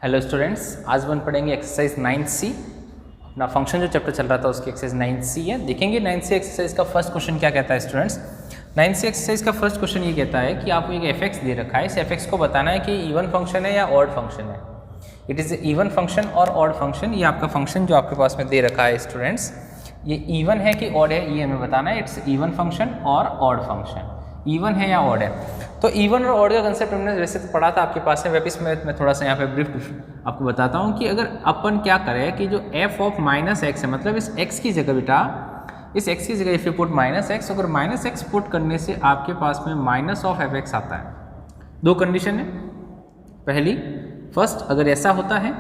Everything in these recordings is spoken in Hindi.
हेलो स्टूडेंट्स, आज अपन पढ़ेंगे एक्सरसाइज 9C। अपना फंक्शन जो चैप्टर चल रहा था उसकी एक्सरसाइज 9C है। देखेंगे 9C एक्सरसाइज का फर्स्ट क्वेश्चन क्या कहता है स्टूडेंट्स। 9C एक्सरसाइज का फर्स्ट क्वेश्चन ये कहता है कि आपको एक f(x) दे रखा है। इस f(x) को बताना है कि इवन फंक्शन है या ऑड फंक्शन है। इट इज़ इवन फंक्शन और ऑड फंक्शन। ये आपका फंक्शन जो आपके पास में दे रखा है स्टूडेंट्स, ये इवन है कि ऑड है, ये हमें बताना है। इट्स इवन फंक्शन और ऑड फंक्शन, इवन है या ऑड है। तो इवन और ऑड का कंसेप्ट हमने वैसे तो पढ़ा था आपके पास है, वापिस मैं थोड़ा सा यहाँ पे ब्रीफ आपको बताता हूँ कि अगर अपन क्या करें कि जो f ऑफ माइनस एक्स है, मतलब इस x की जगह बेटा, इस x की जगह if you put minus x, अगर माइनस एक्स पुट करने से आपके पास में माइनस ऑफ f(x) आता है। दो कंडीशन है, पहली फर्स्ट अगर ऐसा होता है,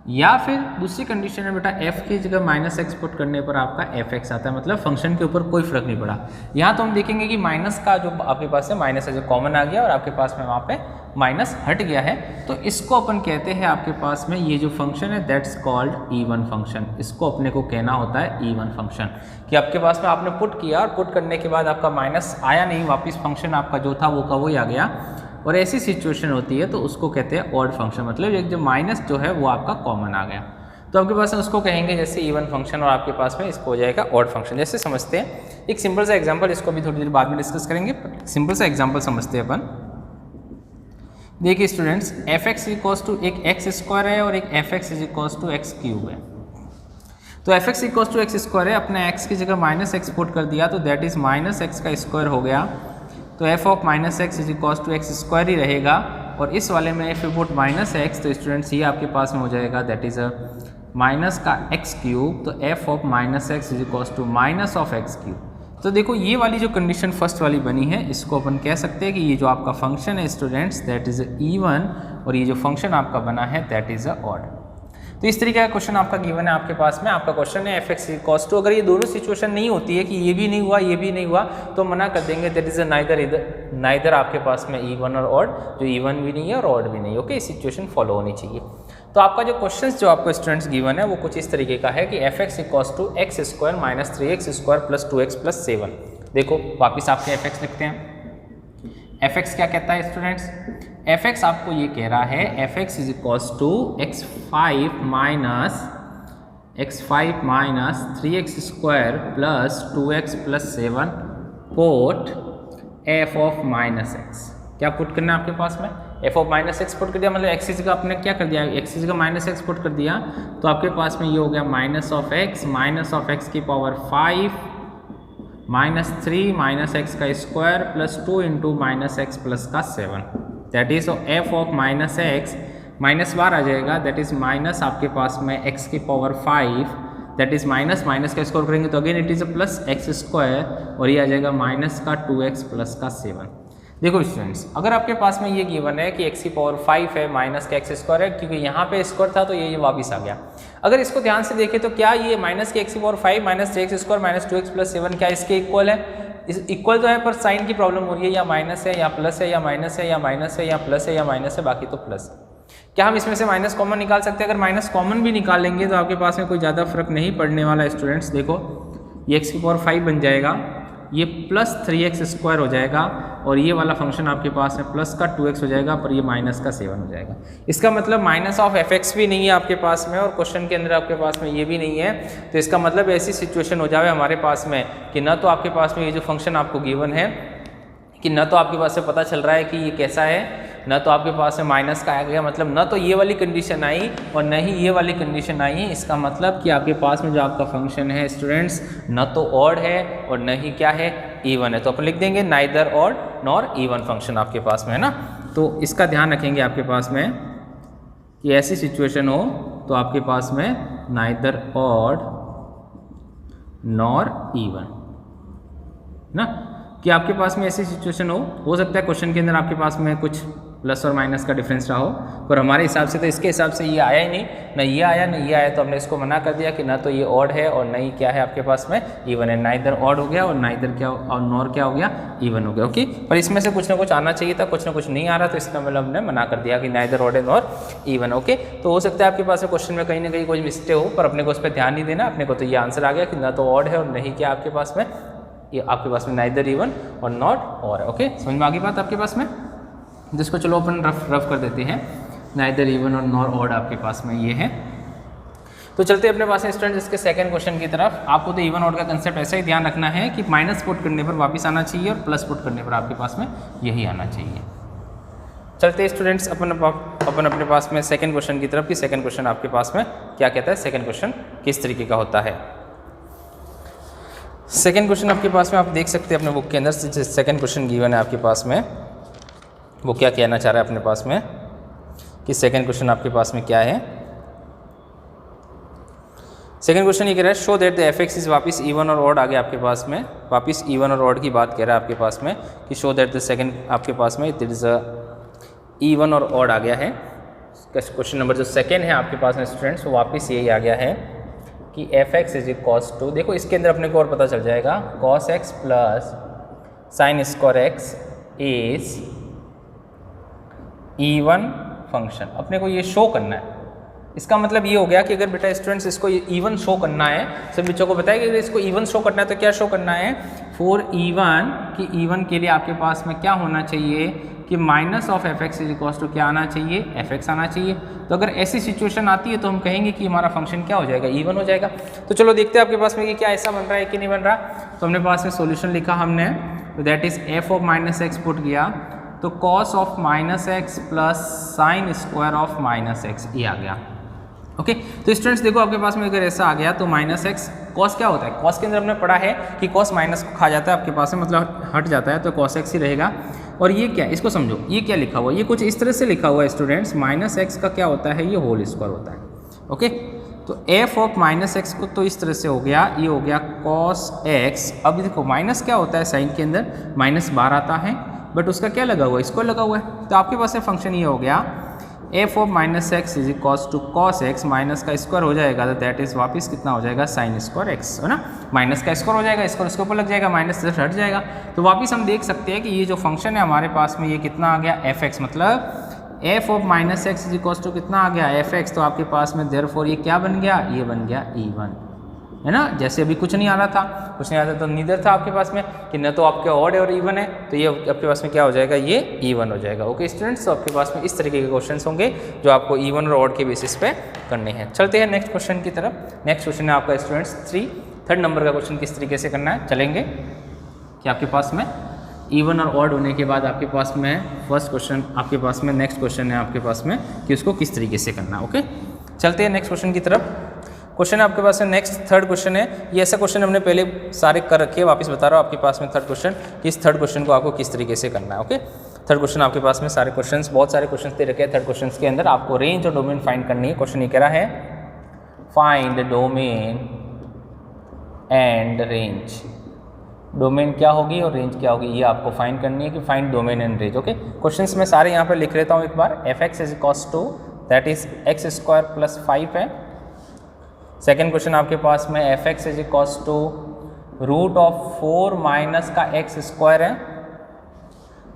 या फिर दूसरी कंडीशन है बेटा f की जगह माइनस एक्स पुट करने पर आपका f(x) आता है, मतलब फंक्शन के ऊपर कोई फर्क नहीं पड़ा। यहाँ तो हम देखेंगे कि माइनस का जो आपके पास है माइनस है जो कॉमन आ गया और आपके पास में वहाँ पे माइनस हट गया है, तो इसको अपन कहते हैं आपके पास में ये जो फंक्शन है दैट्स कॉल्ड इवन फंक्शन। इसको अपने को कहना होता है इवन फंक्शन, कि आपके पास में आपने पुट किया और पुट करने के बाद आपका माइनस आया नहीं, वापस फंक्शन आपका जो था वो का वही आ गया। और ऐसी सिचुएशन होती है तो उसको कहते हैं ऑड फंक्शन, मतलब एक जो माइनस जो है वो आपका कॉमन आ गया। तो आपके पास में उसको कहेंगे जैसे इवन फंक्शन, और आपके पास में इसको हो जाएगा ऑड फंक्शन। जैसे समझते हैं एक सिंपल सा एग्जांपल, इसको भी थोड़ी देर बाद में डिस्कस करेंगे। सिंपल सा एग्जांपल समझते हैं अपन। देखिए स्टूडेंट्स, f(x) इक्वल्स टू एक x² है और एक f(x) इक्वल्स टू x³ है। तो f(x) इक्वल्स टू x² है, अपने x की जगह माइनस एक्स पुट कर दिया तो दैट इज माइनस एक्स का स्क्वायर हो गया। तो f of minus X is equals to x² ही रहेगा। और इस वाले में if you put minus X, तो स्टूडेंट्स ये आपके पास में हो जाएगा दैट इज माइनस का x³। तो f of minus X is equals to minus of x³। तो देखो ये वाली जो कंडीशन फर्स्ट वाली बनी है, इसको अपन कह सकते हैं कि ये जो आपका फंक्शन है स्टूडेंट्स दैट इज इवन, और ये जो फंक्शन आपका बना है दैट इज ऑड। तो इस तरीके का क्वेश्चन आपका गिवन है आपके पास में। आपका क्वेश्चन है f(x) इक्वल्स टू, अगर ये दोनों सिचुएशन नहीं होती है कि ये भी नहीं हुआ ये भी नहीं हुआ, तो मना कर देंगे दैट इज नाइदर आपके पास में इवन और ऑड, जो इवन भी नहीं है और ऑड भी नहीं है। ओके, सिचुएशन फॉलो होनी चाहिए। तो आपका जो क्वेश्चन जो आपको स्टूडेंट्स गिवन है वो कुछ इस तरीके का है कि f(x) equals to x² minus 3x² plus 2x plus 7। देखो वापिस आपके f(x) लिखते हैं। f(x) क्या कहता है स्टूडेंट्स, f(x) आपको ये कह रहा है f(x) is equals to x5 minus 3x² plus 2x plus 7 put f of minus X. क्या पुट करना है आपके पास में, f of minus X put कर दिया, मतलब x की जगह आपने क्या कर दिया, x की जगह माइनस एक्स पुट कर दिया, तो आपके पास में ये हो गया माइनस ऑफ x की पावर 5 माइनस 3 माइनस एक्स का square plus 2 into minus x plus का 7। That is f of minus x, minus बार आ जाएगा, दैट इज माइनस आपके पास में x की power 5, that is minus minus का स्क्वायर करेंगे तो again it is plus x², और ये आ जाएगा माइनस का 2x प्लस का 7। देखो स्टूडेंट्स, अगर आपके पास में ये गिवन है कि x की पावर 5 है माइनस का x² है, क्योंकि यहाँ पे स्क्वायर था तो ये वापिस आ गया। अगर इसको ध्यान से देखें तो क्या ये माइनस के x की power 5 minus 3x² minus 2x plus 7 क्या इसके इक्वल है, इस इक्वल तो है पर साइन की प्रॉब्लम हो रही है, या माइनस है या प्लस है या माइनस है या माइनस है या प्लस है या माइनस है, बाकी तो प्लस। क्या हम इसमें से माइनस कॉमन निकाल सकते हैं, अगर माइनस कॉमन भी निकाल लेंगे तो आपके पास में कोई ज़्यादा फर्क नहीं पड़ने वाला है स्टूडेंट्स। देखो ये x की पावर 5 बन जाएगा, ये प्लस 3x² हो जाएगा, और ये वाला फंक्शन आपके पास में प्लस का 2x हो जाएगा, पर ये माइनस का 7 हो जाएगा। इसका मतलब माइनस ऑफ f(x) भी नहीं है आपके पास में, और क्वेश्चन के अंदर आपके पास में ये भी नहीं है। तो इसका मतलब ऐसी सिचुएशन हो जाए हमारे पास में कि ना तो आपके पास में ये जो फंक्शन आपको गिवन है कि ना तो आपके पास से पता चल रहा है कि ये कैसा है, ना तो आपके पास में माइनस का आ गया, मतलब ना तो ये वाली कंडीशन आई और न ही ये वाली कंडीशन आई। इसका मतलब कि आपके पास में जो आपका फंक्शन है स्टूडेंट्स न तो ऑड है और न ही क्या है, इवन है। तो अपन लिख देंगे neither odd nor even function आपके पास में है ना। तो इसका ध्यान रखेंगे आपके पास में कि ऐसी सिचुएशन हो तो आपके पास में नाइदर ऑड नॉर इवन ना, कि आपके पास में ऐसी सिचुएशन हो सकता है क्वेश्चन के अंदर आपके पास में कुछ प्लस और माइनस का डिफरेंस रहा हो, पर हमारे हिसाब से तो इसके हिसाब से ये आया ही नहीं, ना ये आया ना ये आया, तो हमने इसको मना कर दिया कि ना तो ये ऑड है और ना ही क्या है आपके पास में इवन है। नाइदर ऑड हो गया और नाइदर क्या और नॉर क्या हो गया, इवन हो गया। ओके, पर इसमें से कुछ ना कुछ आना चाहिए था, कुछ ना कुछ नहीं आ रहा, तो इसका मतलब हमने मना कर दिया कि नाइदर ऑड है नॉर इवन। ओके, तो हो सकता है आपके पास में क्वेश्चन में कहीं ना कहीं कोई मिस्टेक हो, पर अपने को उस पर ध्यान नहीं देना। अपने को तो ये आंसर आ गया कि ना तो ऑड है और नहीं क्या आपके पास में, ये आपके पास में नाइदर इवन और नॉट और है। ओके, समझ में आ गई बात आपके पास में। जिसको चलो अपन रफ कर देते हैं। नाइदर इवन और नॉर ऑड आपके पास में ये है। तो चलते अपने पास स्टूडेंट इसके सेकंड क्वेश्चन की तरफ। आपको तो इवन ऑड का कंसेप्ट ऐसा ही ध्यान रखना है कि माइनस पुट करने पर वापस आना चाहिए और प्लस पुट करने पर आपके पास में यही आना चाहिए। चलते स्टूडेंट्स अपन अपने पास में सेकंड क्वेश्चन की तरफ कि सेकंड क्वेश्चन आपके पास में क्या कहता है, सेकंड क्वेश्चन किस तरीके का होता है। सेकंड क्वेश्चन आपके पास में आप देख सकते हैं अपने बुक के अंदर सेकंड क्वेश्चन गिवन है आपके पास में, वो क्या कहना चाह रहा है अपने पास में कि सेकंड क्वेश्चन आपके पास में क्या है। सेकंड क्वेश्चन ये कह रहा है शो दैट द एफ(x) इज वापस इवन और ऑड आ गया आपके पास में, वापस इवन और ऑड की बात कह रहा है आपके पास में कि शो दैट द सेकंड आपके पास में इट इज इवन और ऑड आ गया है। क्वेश्चन नंबर जो सेकंड है आपके पास में स्टूडेंट्स वो वापस यही आ गया है कि f(x) इज cos 2। देखो इसके अंदर अपने को और पता चल जाएगा cos x plus sine square x is even function. अपने को ये शो करना है। इसका मतलब ये हो गया कि अगर बेटा स्टूडेंट्स इसको इवन शो करना है, सब बच्चों को बताया कि अगर इसको इवन शो करना है तो क्या शो करना है, फॉर इवन कि इवन के लिए आपके पास में क्या होना चाहिए कि minus of f(x) is equal to क्या आना चाहिए, f(x) आना चाहिए। तो अगर ऐसी सिचुएशन आती है तो हम कहेंगे कि हमारा फंक्शन क्या हो जाएगा, इवन हो जाएगा। तो चलो देखते हैं आपके पास में कि क्या ऐसा बन रहा है कि नहीं बन रहा। तो हमने पास में सॉल्यूशन लिखा हमने, तो that is f of minus X put किया, तो cos of minus x plus sine square of minus x ये आ गया। ओके तो स्टूडेंट्स देखो आपके पास में अगर ऐसा आ गया तो माइनस एक्स कॉस क्या होता है, कॉस के अंदर हमने पढ़ा है कि कॉस माइनस को खा जाता है आपके पास में, मतलब हट जाता है, तो कॉस एक्स ही रहेगा। और ये क्या, इसको समझो, ये क्या लिखा हुआ है, ये कुछ इस तरह से लिखा हुआ है स्टूडेंट्स, माइनस एक्स का क्या होता है, ये होल स्क्वायर होता है। ओके तो एफ ऑफ माइनस एक्स को तो इस तरह से हो गया, ये हो गया कॉस एक्स। अब देखो माइनस क्या होता है, साइन के अंदर माइनस बार आता है, बट उसका क्या लगा हुआ है, स्क्वायर लगा हुआ है। तो आपके पास में फंक्शन ये हो गया F of minus X is equals to cos X, minus का स्क्वायर हो जाएगा तो दैट इज वापस कितना हो जाएगा, साइन स्क्वायर एक्स, है ना। माइनस का स्क्वायर हो जाएगा, स्क्वायर उसके ऊपर लग जाएगा, माइनस से हट जाएगा। तो वापस हम देख सकते हैं कि ये जो फंक्शन है हमारे पास में ये कितना आ गया, एफ एक्स, मतलब F of minus X is equals to कितना आ गया, एफ एक्स। तो आपके पास में देयरफॉर ये क्या बन गया, ये बन गया इवन, है ना। जैसे अभी कुछ नहीं आ रहा था, कुछ नहीं आता तो नीदर था आपके पास में कि न तो आपके ऑड है और इवन है, तो ये आपके पास में क्या हो जाएगा, ये इवन हो जाएगा। ओके स्टूडेंट्स, तो आपके पास में इस तरीके के क्वेश्चंस होंगे जो आपको इवन और ऑड के बेसिस पे करने हैं। चलते हैं नेक्स्ट क्वेश्चन की तरफ। नेक्स्ट क्वेश्चन है आपका स्टूडेंट्स थर्ड नंबर का क्वेश्चन किस तरीके से करना है, चलेंगे कि आपके पास में इवन और ऑड होने के बाद आपके पास में फर्स्ट क्वेश्चन, आपके पास में नेक्स्ट क्वेश्चन है आपके पास में कि उसको किस तरीके से करना है। ओके चलते हैं नेक्स्ट क्वेश्चन की तरफ। क्वेश्चन है आपके पास में नेक्स्ट थर्ड क्वेश्चन है, ये ऐसा क्वेश्चन हमने पहले सारे कर रखे, वापस बता रहा हूँ आपके पास में थर्ड क्वेश्चन कि इस थर्ड क्वेश्चन को आपको किस तरीके से करना है। ओके थर्ड क्वेश्चन आपके पास में सारे क्वेश्चंस, बहुत सारे क्वेश्चंस दे रखे हैं। थर्ड क्वेश्चन के अंदर आपको रेंज और डोमेन फाइंड करनी है। क्वेश्चन ये कह रहा है find domain and range, domain क्या होगी और रेंज क्या होगी ये आपको फाइंड करनी है कि find domain and range. Okay questions मैं सारे यहाँ पर लिख लेता हूँ एक बार। F x is equals to that is x square plus 5 है। सेकेंड क्वेश्चन आपके पास में F x is equals to root of 4 minus का एक्स स्क्वायर है।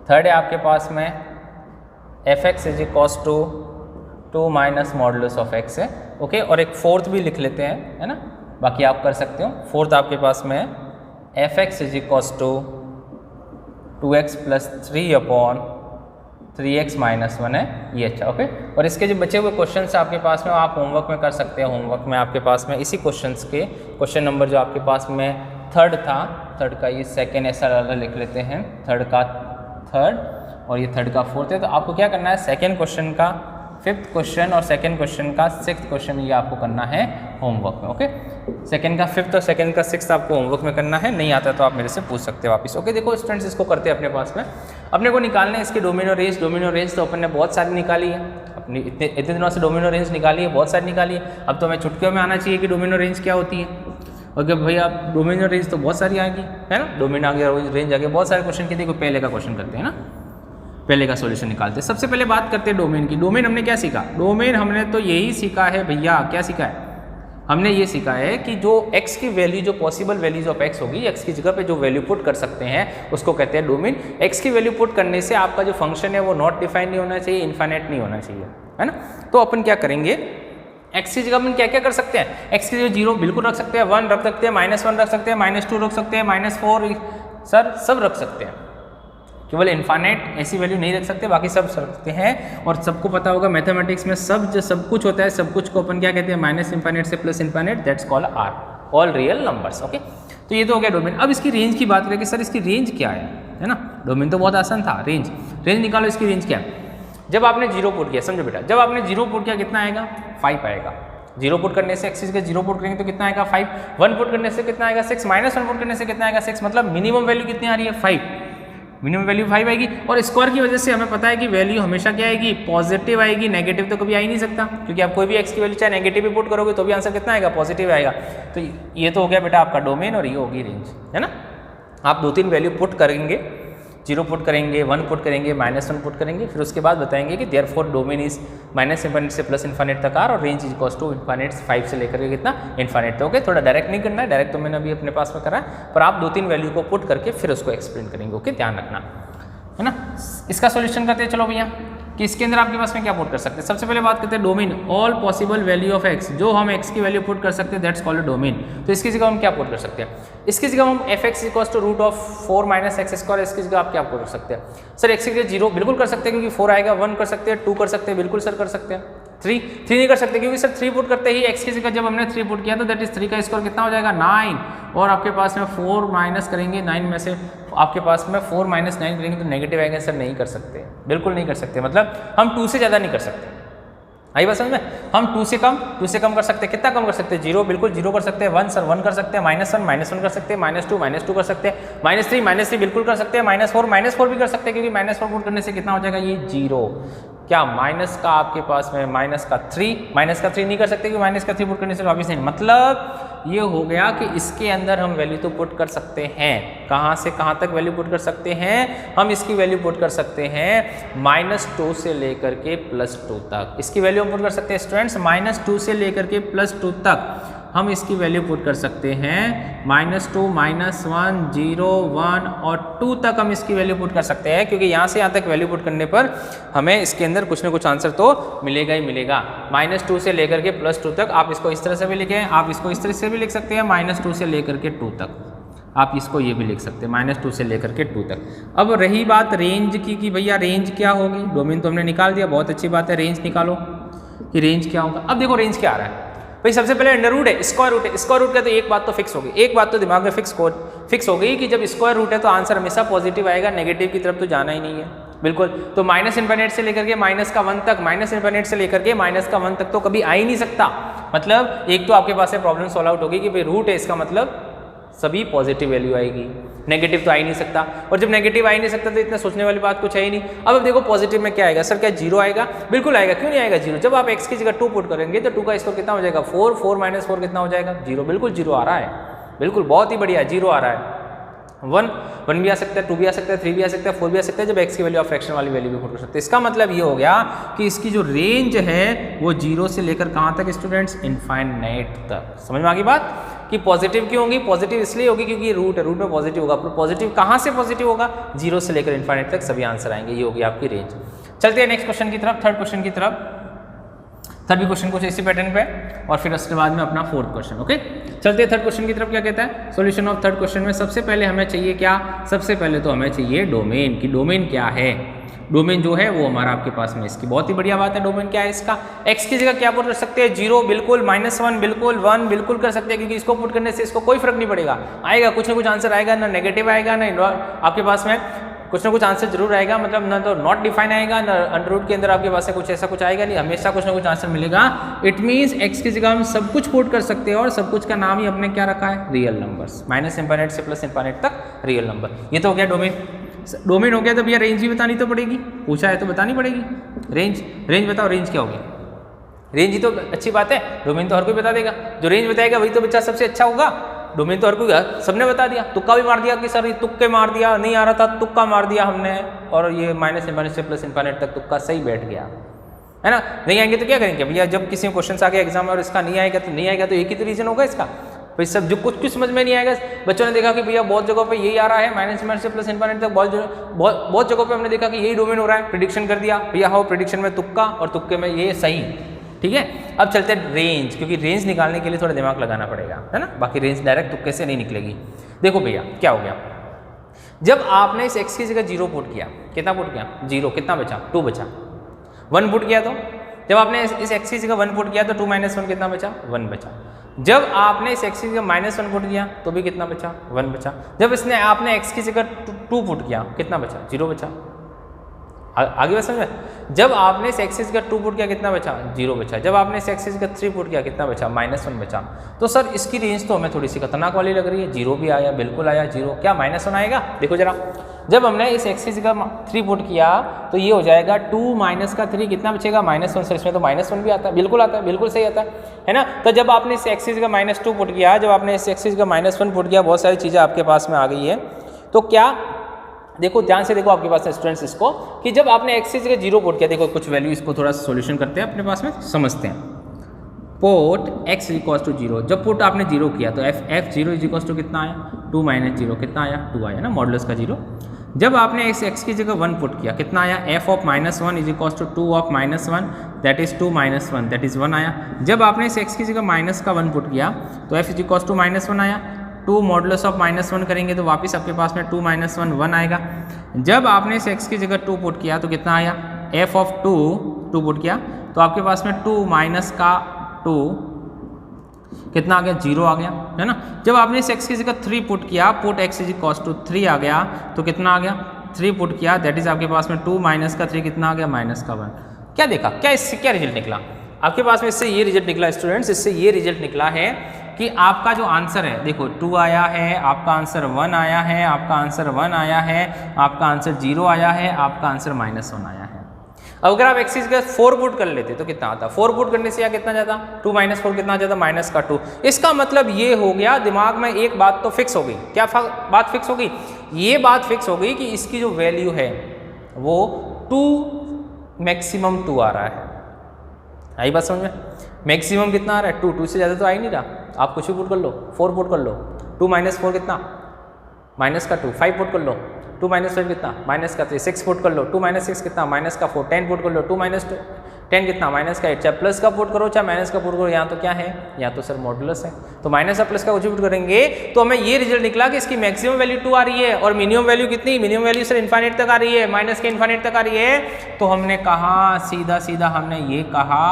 थर्ड है आपके पास में F x is equals to 2 minus modulus of x है। ओके और एक फोर्थ भी लिख लेते हैं, है ना, बाकी आप कर सकते हो। फोर्थ आपके पास में F x is equals to 2x plus 3 upon 3x minus 1 है ये। अच्छा ओके और इसके जो बचे हुए क्वेश्चंस आपके पास में आप होमवर्क में कर सकते हैं। होमवर्क में आपके पास में इसी क्वेश्चंस के क्वेश्चन नंबर जो आपके पास में थर्ड था, थर्ड का ये सेकेंड ऐसा लिख लेते हैं, थर्ड का थर्ड और ये थर्ड का फोर्थ है। तो आपको क्या करना है, सेकेंड क्वेश्चन का फिफ्थ क्वेश्चन और सेकेंड क्वेश्चन का सिक्स्थ क्वेश्चन ये आपको करना है होमवर्क में। ओके सेकेंड का फिफ्थ और सेकेंड का सिक्स्थ आपको होमवर्क में करना है, नहीं आता तो आप मेरे से पूछ सकते हो वापस। ओके देखो स्टूडेंट्स इसको करते हैं अपने पास में, अपने को निकालने इसके डोमेन और रेंज। डोमेन और रेंज तो अपन ने बहुत सारी निकाली है, अपनी इतने दिनों से डोमेन और रेंज निकाली है, बहुत सारी निकाली है। अब तो हमें चुटकियों में आना चाहिए कि डोमेन और रेंज क्या होती है। ओके भैया आप डोमेन और रेंज तो बहुत सारी आएगी, है ना, डोमेन आ गया रेंज आ गया, बहुत सारे क्वेश्चन के। देखो पहले का क्वेश्चन करते हैं ना, पहले का सॉल्यूशन निकालते हैं। सबसे पहले बात करते हैं डोमेन की। डोमेन हमने क्या सीखा, डोमेन हमने तो यही सीखा है भैया, क्या सीखा है हमने, ये सीखा है कि जो x की वैल्यू, जो पॉसिबल वैल्यूज ऑफ x होगी, x की जगह पे जो वैल्यू पुट कर सकते हैं उसको कहते हैं डोमेन। x की वैल्यू पुट करने से आपका जो फंक्शन है वो नॉट डिफाइंड नहीं होना चाहिए, इनफाइनाइट नहीं होना चाहिए, है ना। तो अपन क्या करेंगे, x की जगह अपन क्या क्या कर सकते हैं, x की जगह 0 बिल्कुल रख सकते हैं, 1 रख सकते हैं, -1 रख सकते हैं, -2 रख सकते हैं, -4 सर सब रख सकते हैं। केवल इन्फानेट ऐसी वैल्यू नहीं रख सकते, बाकी सब रखते हैं। और सबको पता होगा मैथमेटिक्स में सब कुछ होता है, सब कुछ को अपन क्या कहते हैं, माइनस इन्फानेट से plus infinite, that's called R, all real numbers. Okay, तो ये तो हो गया डोमेन। अब इसकी रेंज की बात करें कि सर इसकी रेंज क्या है ना। डोमेन तो बहुत आसान था, रेंज निकालो, इसकी रेंज क्या है। जब आपने 0 पुट किया, समझो बेटा, जब आपने 0 पुट किया कितना आएगा, 5 आएगा। 0 पुट करने से एक्सिस के 0 पुट करेंगे तो कितना आएगा, 5। 1 पुट करने से कितना आएगा, 6। -1 पुट करने से कितना आएगा, 6। मतलब मिनिमम वैल्यू कितनी आ रही है, 5। मिनिमम वैल्यू 5 आएगी। और स्क्वायर की वजह से हमें पता है कि वैल्यू हमेशा क्या आएगी, पॉजिटिव आएगी, नेगेटिव तो कभी आ ही नहीं सकता, क्योंकि आप कोई भी एक्स की वैल्यू चाहे नेगेटिव भी पुट करोगे तो भी आंसर कितना आएगा, पॉजिटिव आएगा। तो ये तो हो गया बेटा आपका डोमेन और ये होगी रेंज, है ना। आप 2-3 वैल्यू पुट करेंगे, 0 पुट करेंगे, 1 पुट करेंगे, -1 पुट करेंगे, फिर उसके बाद बताएंगे कि therefore domain is minus infinite से प्लस इन्फानेट तक आर और range is equals to infinite 5 से लेकर के कितना, इन्फानेट। तो ओके, थोड़ा डायरेक्ट नहीं करना है, डायरेक्ट तो मैंने अभी अपने पास में करा है, पर आप 2-3 वैल्यू को पुट करके फिर उसको एक्सप्लेन करेंगे। ओके, ध्यान रखना, है ना। इसका सॉल्यूशन करते हैं, चलो भैया, कि इसके अंदर आपके पास में क्या पुट कर सकते हैं। सबसे पहले बात करते हैं domain, all possible value of x, जो हम एक्स की वैल्यू पुट कर सकते हैं दैट्स कॉल्ड डोमेन। तो इसकी जगह हम क्या पुट कर सकते हैं, इसकी जगह हम f(x) = √4 - x², इसकी जगह आप क्या पुट कर सकते हैं। सर x की जगह 0 बिल्कुल कर सकते हैं, क्योंकि 4 आएगा। 1 कर सकते हैं, 2 कर सकते हैं, बिल्कुल सर कर सकते हैं। 3 नहीं कर सकते, क्योंकि सर 3 पुट करते ही x की जगह जब हमने 3 पुट किया तो दैट इज 3 का स्क्वायर कितना हो जाएगा, 9। और आपके पास में 4 माइनस करेंगे 9 में से, आपके पास में 4 - 9 करेंगे तो नेगेटिव आएगा। सर नहीं कर सकते, बिल्कुल नहीं कर सकते, मतलब हम 2 से ज़्यादा नहीं कर सकते। आई बात समझ में, हम 2 से कम कर सकते हैं। कितना कम कर सकते हैं, 0 बिल्कुल 0 कर सकते हैं। 1 सर 1 कर सकते हैं, -1 कर सकते हैं, -2 कर सकते हैं, -3 बिल्कुल कर सकते हैं, -4 भी कर सकते हैं, क्योंकि -4 पुट करने से कितना हो जाएगा, ये 0। क्या माइनस का आपके पास में -3 नहीं कर सकते, क्योंकि -3 पुट करने से वापिस नहीं। मतलब ये हो गया कि इसके अंदर हम वैल्यू तो पुट कर सकते हैं, कहाँ से कहाँ तक वैल्यू पुट कर सकते हैं, हम इसकी वैल्यू पुट कर सकते हैं -2 से लेकर के +2 तक। इसकी वैल्यू हम पुट कर सकते हैं स्टूडेंट्स, -2 से लेकर के +2 तक हम इसकी वैल्यू पुट कर सकते हैं। -2, -1, 0, 1 और 2 तक हम इसकी वैल्यू पुट कर सकते हैं, क्योंकि यहाँ से यहाँ तक वैल्यू पुट करने पर हमें इसके अंदर कुछ ना कुछ आंसर तो मिलेगा ही मिलेगा। -2 से लेकर के +2 तक, आप इसको इस तरह से भी लिखें, आप इसको इस तरह से भी लिख सकते हैं, -2 से लेकर के 2 तक। आप इसको ये भी लिख सकते हैं, -2 से लेकर के 2 तक। अब रही बात रेंज की कि भैया रेंज क्या होगी, डोमेन तो हमने निकाल दिया, बहुत अच्छी बात है। रेंज निकालो कि रेंज क्या होगा। अब देखो रेंज क्या आ रहा है भाई, सबसे पहले अंडर रूट है, स्क्वायर रूट है। स्क्वायर रूट का तो एक बात तो फिक्स होगी, एक बात तो दिमाग में फिक्स हो गई कि जब स्क्वायर रूट है तो आंसर हमेशा पॉजिटिव आएगा, नेगेटिव की तरफ तो जाना ही नहीं है, बिल्कुल। तो -∞ से लेकर के -1 तक, -∞ से लेकर के -1 तक तो कभी आ ही नहीं सकता। मतलब एक तो आपके पास से प्रॉब्लम सॉल्व आउट होगी कि भाई रूट है, इसका मतलब सभी पॉजिटिव वैल्यू आएगी, नेगेटिव तो आ ही नहीं सकता। और जब नेगेटिव आ ही नहीं सकता तो इतना सोचने वाली बात कुछ है ही नहीं। अब देखो पॉजिटिव में क्या आएगा, सर क्या 0 आएगा, बिल्कुल आएगा। क्यों नहीं आएगा 0, जब आप x की जगह 2 पुट करेंगे तो 2 का स्क्वायर कितना हो जाएगा, 4 -4 कितना हो जाएगा, 0। बिल्कुल 0 आ रहा है, बिल्कुल बहुत ही बढ़िया 0 आ रहा है। 1 भी आ सकता है, 2 भी आ सकता है, 3 भी आ सकता है, 4 भी आ सकता है, जब x की वैल्यू आप फ्रैक्शन वाली वैल्यू भी पुट कर सकते हैं। इसका मतलब ये हो गया कि इसकी जो रेंज है वो 0 से लेकर कहाँ तक स्टूडेंट्स, इनफाइनाइट तक। समझ में आ गई बात कि पॉजिटिव क्यों होगी, पॉजिटिव इसलिए होगी क्योंकि रूट है, रूट में पॉजिटिव होगा। पॉजिटिव कहाँ से पॉजिटिव होगा, 0 से लेकर इनफाइनाइट तक सभी आंसर आएंगे, ये होगी आपकी रेंज। चलते हैं नेक्स्ट क्वेश्चन की तरफ, थर्ड क्वेश्चन की तरफ। थर्ड भी क्वेश्चन कुछ इसी पैटर्न पे और फिर उसके बाद में अपना फोर्थ क्वेश्चन। ओके, चलते हैं थर्ड क्वेश्चन की तरफ। क्या कहता है सॉल्यूशन ऑफ थर्ड क्वेश्चन में, सबसे पहले हमें चाहिए क्या, सबसे पहले तो हमें चाहिए डोमेन, कि डोमेन क्या है। डोमेन जो है वो हमारा आपके पास में, इसकी बहुत ही बढ़िया बात है। डोमेन क्या है इसका, x की जगह क्या पुट कर सकते हैं, 0 बिल्कुल, -1 बिल्कुल, 1 बिल्कुल कर सकते हैं, क्योंकि इसको पुट करने से इसको कोई फर्क नहीं पड़ेगा, आएगा कुछ ना कुछ आंसर आएगा, ना नेगेटिव आएगा, ना आपके पास में कुछ ना कुछ आंसर जरूर आएगा, मतलब ना तो नॉट डिफाइन आएगा, ना अंडर रूट के अंदर आपके पास से कुछ ऐसा कुछ आएगा नहीं, हमेशा कुछ ना कुछ आंसर मिलेगा। इट मीन्स x की जगह हम सब कुछ पुट कर सकते हैं और सब कुछ का नाम ही हमने क्या रखा है, रियल नंबर्स, -∞ से +∞ तक रियल नंबर। ये तो हो गया डोमेन। डोमेन हो गया तो भैया रेंज भी बतानी तो पड़ेगी, पूछा है तो बतानी पड़ेगी। रेंज बताओ, रेंज क्या होगी, रेंज ही तो अच्छी बात है, डोमेन तो हर कोई बता देगा, जो रेंज बताएगा वही तो बच्चा सबसे अच्छा होगा। डोमेन तो हर कोई, सबने बता दिया, तुक्का भी मार दिया कि सर ये तुक्के मार दिया, नहीं आ रहा था तुक्का मार दिया हमने, और ये -∞ से +∞ तक तुक्का सही बैठ गया, है ना। नहीं आएंगे तो क्या करेंगे भैया, जब किसी क्वेश्चन आ गया एग्जाम में और इसका नहीं आएगा तो एक ही तो रीजन होगा इसका, भाई सब जो कुछ समझ में नहीं आएगा। बच्चों ने देखा कि भैया बहुत जगहों पे यही आ रहा है, -∞ से +∞ तक, बहुत जगहों पे हमने देखा कि यही डोमेन हो रहा है, प्रेडिक्शन कर दिया भैया, हाँ प्रेडिक्शन में तुक्का और तुक्के में ये सही, ठीक है। अब चलते हैं रेंज, क्योंकि रेंज निकालने के लिए थोड़ा दिमाग लगाना पड़ेगा, है ना, बाकी रेंज डायरेक्ट तुक्के से नहीं निकलेगी। देखो भैया क्या हो गया, जब आपने इस x की जगह 0 पुट किया, कितना पुट किया 0, कितना बचा 2 बचा, 1 पुट किया तो जब आपने इस x की जगह 1 पुट किया तो 2 - 1 कितना बचा 1 बचा। जब आपने इस x की जगह -1 पुट किया तो भी कितना बचा 1 बचा। जब आपने x की जगह 2 पुट किया कितना बचा 0 बचा। आगे बात समझ में। जब आपने इस एक्सिस का 2 पुट किया कितना बचा 0 बचा। जब आपने इस एक्सिस का 3 पुट किया कितना बचा -1 बचा। तो सर इसकी रेंज तो हमें थोड़ी सी खतरनाक वाली लग रही है। 0 भी आया, बिल्कुल आया 0, क्या -1 आएगा। देखो जरा, जब हमने इस एक्सिस का 3 पुट किया तो ये हो जाएगा 2 - का 3 कितना बचेगा -1। सर इसमें तो -1 भी आता है, बिल्कुल आता है, बिल्कुल सही आता है ना। तो जब आपने इस एक्सिस का -2 पुट किया, जब आपने इस एक्सिस का -1 पुट किया, बहुत सारी चीज़ें आपके पास में आ गई है। तो क्या देखो ध्यान से देखो आपके पास स्टूडेंट्स इसको कि जब आपने x की जगह 0 पुट किया, देखो कुछ वैल्यू इसको थोड़ा सॉल्यूशन करते हैं अपने पास में, समझते हैं। पुट x = 0, जब पुट आपने 0 किया तो f0 = कितना आया 2 - 0 कितना आया 2 आया ना, मॉडुलस का 0। जब आपने इस x की जगह 1 पुट किया कितना आया f of -1 = 2 of -1 that is 2 - 1 that is 1 आया। जब आपने इस x की जगह माइनस का 1 पुट किया तो f = -1 आया। 2 मॉडुलस ऑफ -1 करेंगे तो वापस आपके पास में 2 - 1 1 आएगा। जब आपने इस x की जगह 2 पुट किया तो कितना आया f of 2 पुट किया तो आपके पास में 2 - का 2 कितना आ गया 0 आ गया, है ना। जब आपने इस x की जगह 3 पुट किया, पुट x = 3 आ गया तो कितना आ गया 3 पुट किया, दैट इज आपके पास में 2 - का 3 कितना आ गया -1। क्या देखा, क्या इससे क्या रिजल्ट निकला आपके पास में, इससे ये रिजल्ट निकला स्टूडेंट्स, इससे ये रिजल्ट निकला है कि आपका जो आंसर है, देखो 2 आया है, आपका आंसर 1 आया है, आपका आंसर 1 आया है, आपका आंसर 0 आया है, आपका आंसर -1 आया है। अब अगर आप एक्सिस का 4 पुट कर लेते तो कितना आता, 4 पुट करने से या कितना जाता 2 - 4 कितना जाता -2। इसका मतलब ये हो गया, दिमाग में एक बात तो फिक्स हो गई। क्या बात फिक्स हो गई, ये बात फिक्स हो गई कि इसकी जो वैल्यू है वो 2 मैक्सिमम 2 आ रहा है। आई बात समझ में, मैक्सिमम कितना आ रहा है 2 से ज़्यादा तो आ ही नहीं रहा। आप कुछ भी पुट कर लो, 4 पुट कर लो, 2 - 4 कितना -2, 5 पुट कर लो, 2 - 5 कितना -3, 6 पुट कर लो, 2 - 6 कितना -4, 10 पुट कर लो, 2 - 10 कितना -8। चाहे प्लस का पुट करो चाहे माइनस का पुट करो, यहाँ तो क्या है, यहाँ तो सर मॉडुलस है, तो माइनस या प्लस का कुछ भी पुट करेंगे तो हमें ये रिजल्ट निकला कि इसकी मैक्सिमम वैल्यू 2 आ रही है और मिनिमम वैल्यू कितनी, मिनिमम वैल्यू सर इन्फाइनाइट तक आ रही है, माइनस के इन्फाइनाइट तक आ रही है। तो हमने कहा सीधा सीधा हमने ये कहा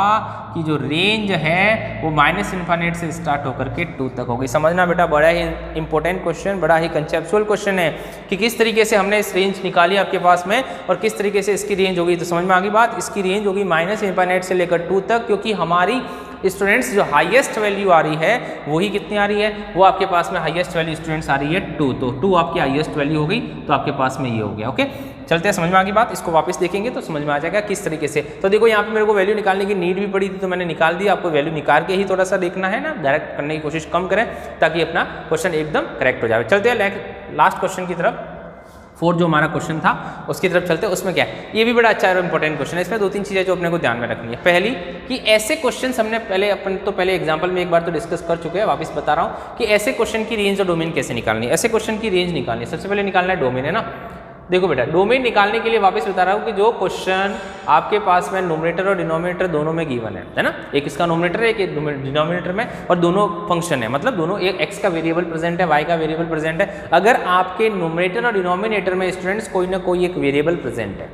कि जो रेंज है वो -इन्फाइनाइट से स्टार्ट होकर के 2 तक होगी। समझना बेटा, बड़ा ही इंपॉर्टेंट क्वेश्चन, बड़ा ही कंसेप्चुअल क्वेश्चन है कि किस तरीके से हमने इस रेंज निकाली आपके पास में और किस तरीके से इसकी रेंज होगी। तो समझ में आ गई बात, इसकी रेंज होगी -इन्फाइनाइट से लेकर 2 तक, क्योंकि हमारी स्टूडेंट्स जो हाईएस्ट वैल्यू आ रही है वही कितनी आ रही है, वो आपके पास में हाईएस्ट वैल्यू स्टूडेंट्स आ रही है 2। तो 2 आपकी हाईएस्ट वैल्यू हो गई, तो आपके पास में ये हो गया। ओके, चलते हैं, समझ में आ गई बात, इसको वापस देखेंगे तो समझ में आ जाएगा किस तरीके से। तो देखो यहाँ पे मेरे को वैल्यू निकालने की नीड भी पड़ी थी तो मैंने निकाल दी। आपको वैल्यू निकाल के ही थोड़ा सा देखना है ना, डायरेक्ट करने की कोशिश कम करें ताकि अपना क्वेश्चन एकदम करेक्ट हो जाए। चलते हैं लास्ट क्वेश्चन की तरफ, 4 जो हमारा क्वेश्चन था उसकी तरफ चलते हैं। उसमें क्या है, ये भी बड़ा अच्छा और इंपॉर्टेंट क्वेश्चन है। इसमें 2-3 चीज़ें जो अपने को ध्यान में रखनी है। पहली कि ऐसे क्वेश्चन हमने पहले एग्जांपल में एक बार तो डिस्कस कर चुके हैं, वापस बता रहा हूँ कि ऐसे क्वेश्चन की रेंज और डोमेन कैसे निकालनी है। ऐसे क्वेश्चन की रेंज निकालनी है, सबसे पहले निकालना है डोमेन, है ना। देखो बेटा, डोमेन निकालने के लिए वापस बता रहा हूँ कि जो क्वेश्चन आपके पास में नोमिनेटर और डिनोमिनेटर दोनों में गिवन है ना, एक इसका नोमिनेटर है, एक डिनोमिनेटर में, और दोनों फंक्शन है, मतलब दोनों, एक एक्स का वेरिएबल प्रेजेंट है, वाई का वेरिएबल प्रेजेंट है। अगर आपके नोमिनेटर और डिनोमिनेटर में स्टूडेंट्स कोई ना कोई एक वेरिएबल प्रेजेंट है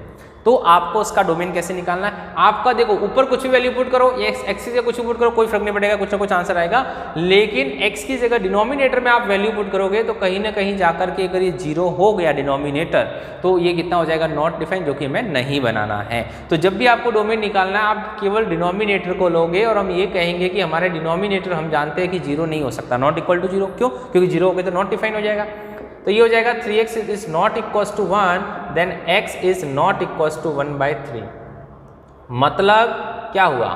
तो आपको उसका डोमेन कैसे निकालना है। आपका देखो ऊपर कुछ भी वैल्यू पुट करो, एक्स की जगह कुछ भी पुट करो, कोई फर्क नहीं पड़ेगा, कुछ ना कुछ आंसर आएगा। लेकिन एक्स की जगह डिनोमिनेटर में आप वैल्यू पुट करोगे तो कहीं ना कहीं जाकर के अगर ये 0 हो गया डिनोमिनेटर तो ये कितना हो जाएगा, नॉट डिफाइन, जो कि हमें नहीं बनाना है। तो जब भी आपको डोमेन निकालना है आप केवल डिनोमिनेटर को लोगे और हम ये कहेंगे कि हमारे डिनोमिनेटर हम जानते हैं कि 0 नहीं हो सकता, नॉट इक्वल टू 0। क्यों, क्योंकि 0 हो गए तो नॉट डिफाइन हो जाएगा। तो ये हो जाएगा 3x is not equal to 1 then x is not equal to 1/3। मतलब क्या हुआ,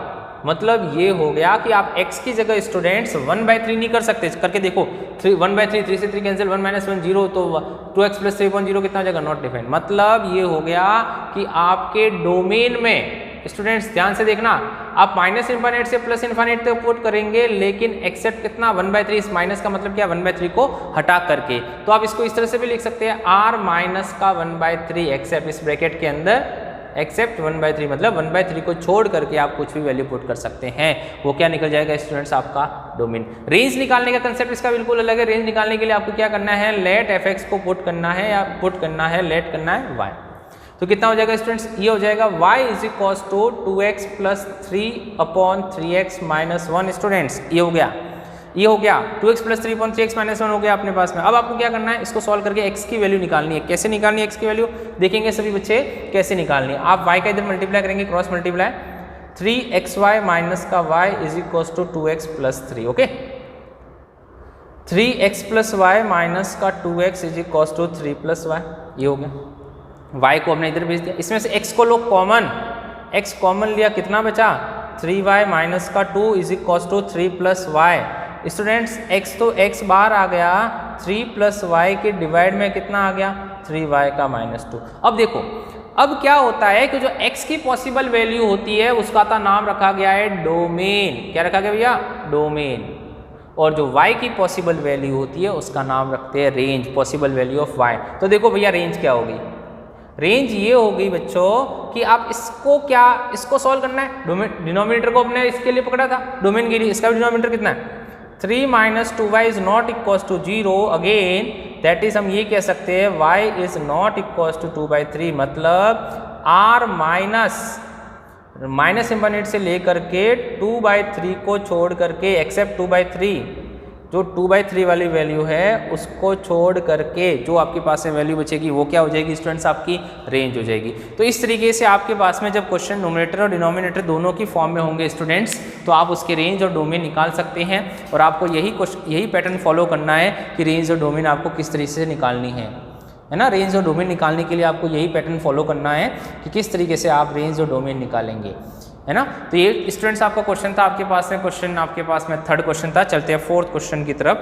मतलब ये हो गया कि आप x की जगह स्टूडेंट्स 1/3 नहीं कर सकते। करके देखो, 1/3, 3 से 3 कैंसिल, 1 - 1 0, तो 2x + 3.0 कितना हो जाएगा, नॉट डिफाइंड। मतलब ये हो गया कि आपके डोमेन में स्टूडेंट्स ध्यान से देखना, आप -इन्फाइनाइट से +इन्फाइनाइट तक पुट करेंगे, लेकिन एक्सेप्ट कितना 1/3, इस माइनस का मतलब क्या 1/3 को हटा करके। तो आप इसको इस तरह से भी लिख सकते हैं, r - का 1/3 एक्सेप्ट, इस ब्रैकेट के अंदर एक्सेप्ट 1/3 मतलब 1/3 को छोड़ करके आप कुछ भी वैल्यू पुट कर सकते हैं। वो क्या निकल जाएगा स्टूडेंट्स, आपका डोमेन। रेंज निकालने का कंसेप्ट इसका बिल्कुल अलग है। रेंज निकालने के लिए आपको क्या करना है, लेट fx को पुट करना है या पुट करना है, लेट करना है y। तो कितना हो जाएगा स्टूडेंट्स, ये हो जाएगा y is equal to 2x plus 3/3x minus 1। Students ये हो गया, ये हो गया 2x प्लस 3/3x माइनस 1 हो गया अपने पास में। अब आपको क्या करना है, इसको सॉल्व करके x की वैल्यू निकालनी है। कैसे निकालनी है x की वैल्यू, देखेंगे सभी बच्चे कैसे निकालनी है। आप y का इधर मल्टीप्लाई करेंगे, क्रॉस मल्टीप्लाई 3xy माइनस का y is equal to 2x plus 3। Okay, 3x plus Y minus का 2x is equal to 3 plus Y, ये हो गया। y को हमने इधर भेज दिया, इसमें से x को लो कॉमन, x कॉमन लिया, कितना बचा 3y माइनस का 2 is equal to 3 plus Y. Students x तो x बार आ गया, 3 प्लस वाई के डिवाइड में कितना आ गया 3y का माइनस 2। अब देखो, अब क्या होता है कि जो x की पॉसिबल वैल्यू होती है उसका तो नाम रखा गया है डोमेन। क्या रखा गया भैया, डोमेन। और जो y की पॉसिबल वैल्यू होती है उसका नाम रखते हैं range, possible value of y। तो देखो भैया रेंज क्या होगी, रेंज ये होगी बच्चों कि आप इसको क्या, इसको सॉल्व करना है। डोमेन डिनोमिनेटर को अपने इसके लिए पकड़ा था, डोमेन के लिए। इसका डिनोमिनेटर कितना है 3 minus 2y is not equal to 0। Again that is हम ये कह सकते हैं y is not equal to 2/3, मतलब r माइनस इंफिनिट से लेकर के 2/3 को छोड़ करके, एक्सेप्ट 2/3, जो 2/3 वाली वैल्यू है उसको छोड़ करके जो आपके पास में वैल्यू बचेगी वो क्या हो जाएगी स्टूडेंट्स, आपकी रेंज हो जाएगी। तो इस तरीके से आपके पास में जब क्वेश्चन न्यूमरेटर और डिनोमिनेटर दोनों की फॉर्म में होंगे स्टूडेंट्स, तो आप उसके रेंज और डोमेन निकाल सकते हैं। और आपको यही पैटर्न फॉलो करना है कि रेंज और डोमेन आपको किस तरीके से निकालनी है ना। रेंज और डोमेन निकालने के लिए आपको यही पैटर्न फॉलो करना है कि किस तरीके से आप रेंज और डोमेन निकालेंगे, है ना। तो ये स्टूडेंट्स आपका क्वेश्चन था, आपके पास में क्वेश्चन, आपके पास में थर्ड क्वेश्चन था। चलते हैं फोर्थ क्वेश्चन की तरफ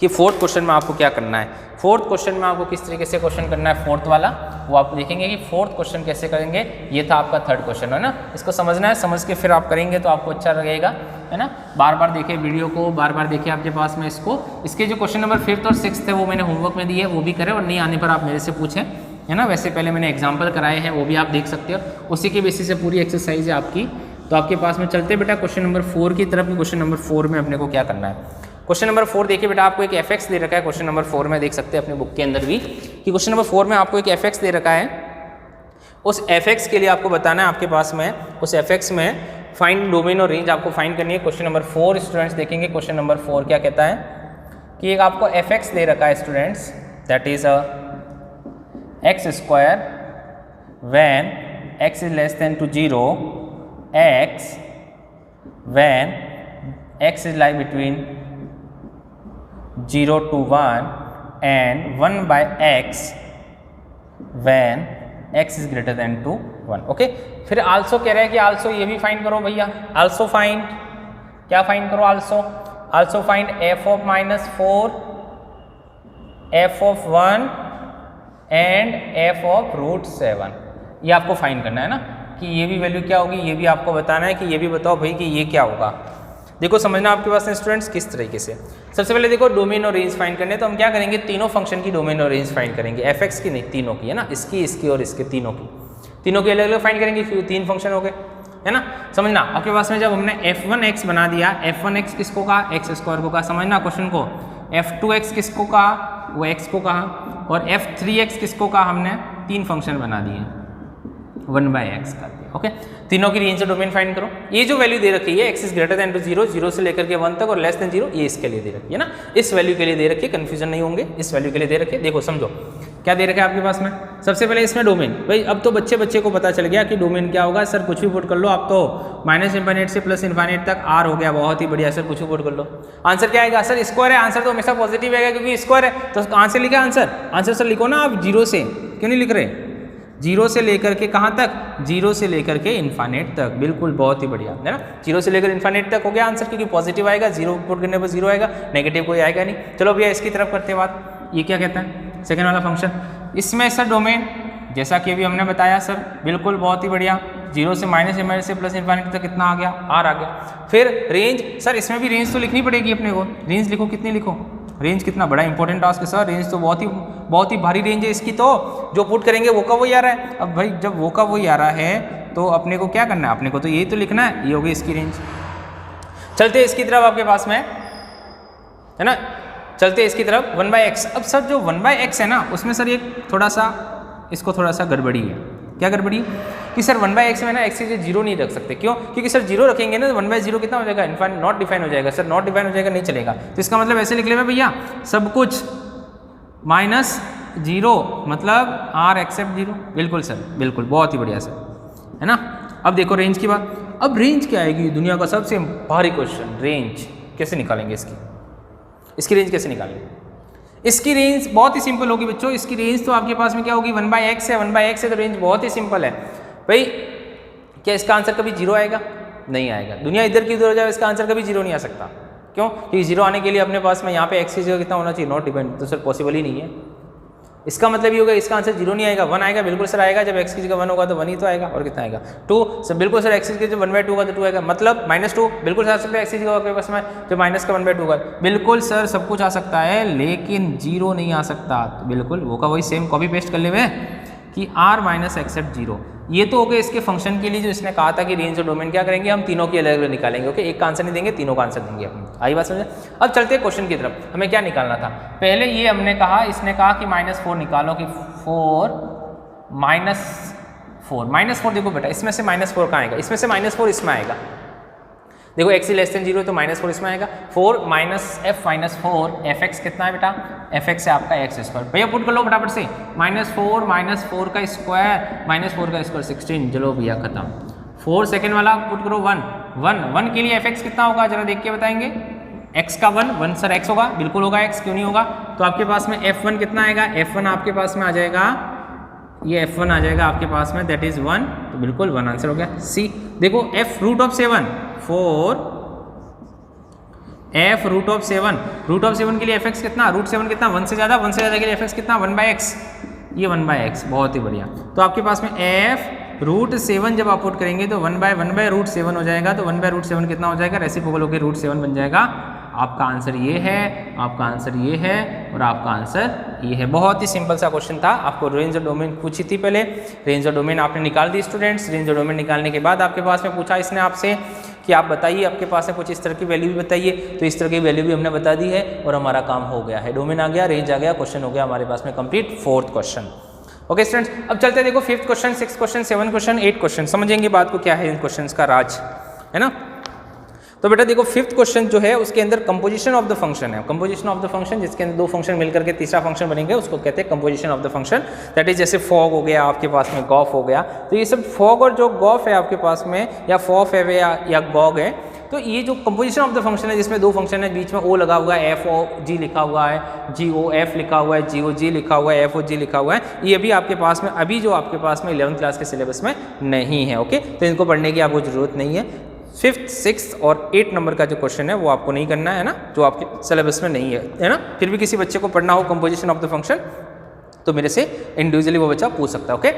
कि फोर्थ क्वेश्चन में आपको क्या करना है। फोर्थ क्वेश्चन में आपको किस तरीके से क्वेश्चन करना है, फोर्थ वाला वो आप देखेंगे कि फोर्थ क्वेश्चन कैसे करेंगे। ये था आपका थर्ड क्वेश्चन, है ना। इसको समझना है, समझ के फिर आप करेंगे तो आपको अच्छा लगेगा, है ना। बार बार देखिए वीडियो को, बार बार देखिए आपके पास में इसको। इसके जो क्वेश्चन नंबर 5th और 6th है वो मैंने होमवर्क में दिए है, वो भी करें, और नहीं आने पर आप मेरे से पूछें, है ना। वैसे पहले मैंने एग्जाम्पल कराए हैं, वो भी आप देख सकते हो, उसी के बेसिस से पूरी एक्सरसाइज है आपकी। तो आपके पास में चलते बेटा क्वेश्चन नंबर 4 की तरफ। क्वेश्चन नंबर 4 में अपने को क्या करना है। क्वेश्चन नंबर 4 देखिए बेटा, आपको एक fx दे रखा है क्वेश्चन नंबर 4 में, देख सकते हैं अपने बुक के अंदर भी कि क्वेश्चन नंबर 4 में आपको एक fx दे रखा है। उस fx के लिए आपको बताना है आपके पास में, उस fx में फाइंड डोमेन और रेंज आपको फाइंड करनी है। क्वेश्चन नंबर 4 स्टूडेंट्स देखेंगे, क्वेश्चन नंबर 4 क्या कहता है कि एक आपको fx दे रखा है students, that is x² when x is less than to 0, x when x is lie between 0 to 1 and 1/x when x is greater than to 1। Okay, फिर आल्सो कह रहा है कि आल्सो ये भी फाइंड करो भैया। आल्सो फाइंड, क्या फाइंड करो, also find f of -4, f of 1 and f of √7। ये आपको फाइंड करना है ना कि ये भी वैल्यू क्या होगी, ये भी आपको बताना है कि ये भी बताओ भाई कि ये क्या होगा। देखो समझना आपके पास में स्टूडेंट्स किस तरीके से। सबसे पहले देखो डोमेन और रेंज फाइंड करने, तो हम क्या करेंगे, तीनों फंक्शन की डोमेन और रेंज फाइंड करेंगे। fx की नहीं, तीनों की, है ना, इसकी, इसकी और इसके, तीनों की अलग अलग फाइंड करेंगे। फिर 3 फंक्शन हो गए, है ना। समझना आपके पास में जब हमने f1x बना दिया, f1x किसको कहा, x² को कहा। समझना क्वेश्चन को, f2x किसको कहा, वो x को कहा, और f3x किसको कहा, हमने 3 फंक्शन बना दिए, 1/x कर दिया। ओके, तीनों की रेंज और डोमेन फाइंड करो। ये जो वैल्यू दे रखी है x is greater than to 0, 0 से लेकर के 1 तक, और लेस देन 0, ये इसके लिए दे रखी है ना, इस वैल्यू के लिए दे रखी है, कंफ्यूजन नहीं होंगे, इस वैल्यू के लिए दे रखी है। देखो समझो क्या दे रखा है आपके पास में। सबसे पहले इसमें डोमेन, भाई अब तो बच्चे को पता चल गया कि डोमेन क्या होगा। सर कुछ भी पुट कर लो, आप तो -∞ से +∞ तक r हो गया, बहुत ही बढ़िया। सर कुछ भी पुट कर लो, आंसर क्या आएगा, सर स्क्वायर है। आंसर तो हमेशा पॉजिटिव आएगा क्योंकि स्क्वायर है। तो कहाँ से लिखा आंसर सर लिखो ना आप 0 से, क्यों नहीं लिख रहे, 0 से लेकर के कहाँ तक, 0 से लेकर के इन्फानेट तक। बिल्कुल, बहुत ही बढ़िया, है ना। 0 से लेकर इन्फानेट तक हो गया आंसर, क्योंकि पॉजिटिव आएगा, 0 पुट करने पर 0 आएगा, नेगेटिव कोई आएगा नहीं। चलो भैया इसकी तरफ करते बात। ये क्या कहता है, सेकेंड वाला फंक्शन, इसमें सर डोमेन जैसा कि अभी हमने बताया सर, बिल्कुल बहुत ही बढ़िया। 0 से -∞ से +∞ तक कितना आ गया, r आ गया। फिर रेंज, सर इसमें भी रेंज तो लिखनी पड़ेगी अपने को। रेंज लिखो, कितनी लिखो, रेंज कितना बड़ा इंपॉर्टेंट टास्क है सर, रेंज तो बहुत ही भारी रेंज है इसकी, तो जो पुट करेंगे वो का वही आ रहा है। अब भाई जब वो का वही आ रहा है तो अपने को क्या करना है, अपने को तो यही तो लिखना है, ये होगी इसकी रेंज। चलते इसकी तरफ, आपके पास में है ना, चलते इसकी तरफ 1/x। अब सर जो 1/x है ना उसमें सर ये थोड़ा सा इसको थोड़ा सा गड़बड़ी है। क्या गड़बड़ी कि सर 1/x में ना x की जगह 0 नहीं रख सकते, क्यों? क्योंकि सर 0 रखेंगे ना तो 1/0 कितना हो जाएगा, इनफाइन नॉट डिफाइन हो जाएगा। सर नॉट डिफाइन हो जाएगा, नहीं चलेगा। तो इसका मतलब ऐसे लिख ले भैया, सब कुछ -0 मतलब r एक्सेप्ट 0। बिल्कुल सर, बिल्कुल, बहुत ही बढ़िया सर, है ना। अब देखो रेंज की बात, अब रेंज क्या आएगी, दुनिया का सबसे भारी क्वेश्चन, रेंज कैसे निकालेंगे इसकी रेंज कैसे निकालेंगे? इसकी रेंज बहुत ही सिंपल होगी बच्चों। इसकी रेंज तो आपके पास में क्या होगी, 1/x है, 1/x है तो रेंज बहुत ही सिंपल है भाई। क्या इसका आंसर कभी 0 आएगा? नहीं आएगा। दुनिया इधर की उधर हो जाए, इसका आंसर कभी 0 नहीं आ सकता। क्यों? क्योंकि 0 आने के लिए अपने पास में यहाँ पे x की जगह कितना होना चाहिए, नॉट डिपेंड, तो सर पॉसिबल ही नहीं है। इसका मतलब ये होगा इसका आंसर 0 नहीं आएगा, 1 आएगा। बिल्कुल सर आएगा, जब x की जगह 1 होगा तो 1 ही तो आएगा, और कितना आएगा 2। सर बिल्कुल सर x की जगह 1/2 होगा तो 2 आएगा, मतलब -2 बिल्कुल सर आ सकता है x की जगह आपके पास में जो माइनस का 1/2 होगा। बिल्कुल सर सब कुछ आ सकता है, लेकिन 0 नहीं आ सकता। तो बिल्कुल वो का वही सेम कॉपी पेस्ट कर ले हुए कि r एक्सेप्ट 0। ये तो हो गए इसके फंक्शन के लिए जो इसने कहा था कि रेंज और डोमेन क्या करेंगे, हम तीनों की अलग अलग निकालेंगे। ओके, एक का आंसर नहीं देंगे, तीनों का आंसर देंगे अपनी। आई बात समझे? अब चलते हैं क्वेश्चन की तरफ। हमें क्या निकालना था, पहले ये हमने कहा, इसने कहा कि -4 निकालो, कि 4 -4 देखो बेटा, इसमें से -4 कहाँ आएगा, इसमें से -4 इसमें आएगा। देखो x लेस देन 0 तो -4 इसमें आएगा। 4 - -4 fx कितना है बेटा, fx है आपका x²। भैया पुट कर लो फटाफट से, -4 का स्क्वायर 16। चलो भैया खत्म। 4 सेकेंड वाला पुट करो 1 के लिए fx कितना होगा जरा देख के बताएंगे। x का 1 सर x होगा, बिल्कुल होगा x, क्यों नहीं होगा। तो आपके पास में f1 कितना आएगा, f1 आपके पास में आ जाएगा, ये f1 आ जाएगा आपके पास में, दैट इज 1। तो बिल्कुल 1 आंसर हो गया। c देखो f√7 4 f√7 के लिए fx कितना, √7 कितना, 1 से ज़्यादा के लिए fx कितना, 1/x, ये 1/x, बहुत ही बढ़िया। तो आपके पास में f√7 जब आप पुट करेंगे तो 1/√7 हो जाएगा। तो 1/√7 कितना हो जाएगा, रेसिप्रोकल होकर √7 बन जाएगा। आपका आंसर ये है, आपका आंसर ये है, और आपका आंसर ये है। बहुत ही सिंपल सा क्वेश्चन था। आपको रेंज और डोमेन पूछी थी पहले, रेंज और डोमेन आपने निकाल दी स्टूडेंट्स। रेंज और डोमेन निकालने के बाद आपके पास में पूछा इसने आपसे कि आप बताइए, आपके पास में कुछ इस तरह की वैल्यू भी बताइए। तो इस तरह की वैल्यू भी हमने बता दी है और हमारा काम हो गया है। डोमेन आ गया, रेंज आ गया, क्वेश्चन हो गया हमारे पास में complete. 4th question. Okay students, अब चलते हैं देखो 5th question, 6th question, 7th question, 8th question. समझेंगे बात को, क्या है इन क्वेश्चंस का राज, है ना। तो बेटा देखो 5th क्वेश्चन जो है उसके अंदर कंपोजिशन ऑफ द फंक्शन है। कंपोजिशन ऑफ द फंक्शन, जिसके अंदर 2 फंक्शन मिलकर के तीसरा फंक्शन बनेंगे, उसको कहते हैं composition of the function. That is जैसे फॉग हो गया आपके पास में, गॉफ हो गया। तो ये सब फॉग और जो गॉफ है आपके पास में, या फॉफ है या गॉग है, तो ये जो कंपोजिशन ऑफ द फंक्शन है जिसमें 2 फंक्शन है, बीच में ओ लगा हुआ है, FOG लिखा हुआ है, GOF लिखा हुआ है, GOG लिखा हुआ है, FOG लिखा हुआ है, ये भी आपके पास में अभी जो आपके पास में 11th क्लास के सिलेबस में नहीं है। ओके, तो इनको पढ़ने की आपको जरूरत नहीं है। 5th, 6th और 8 नंबर का जो क्वेश्चन है वो आपको नहीं करना है ना, जो आपके सिलेबस में नहीं है ना। फिर भी किसी बच्चे को पढ़ना हो कंपोजिशन ऑफ द फंक्शन तो मेरे से इंडिविजुअली वो बच्चा पूछ सकता है। ओके,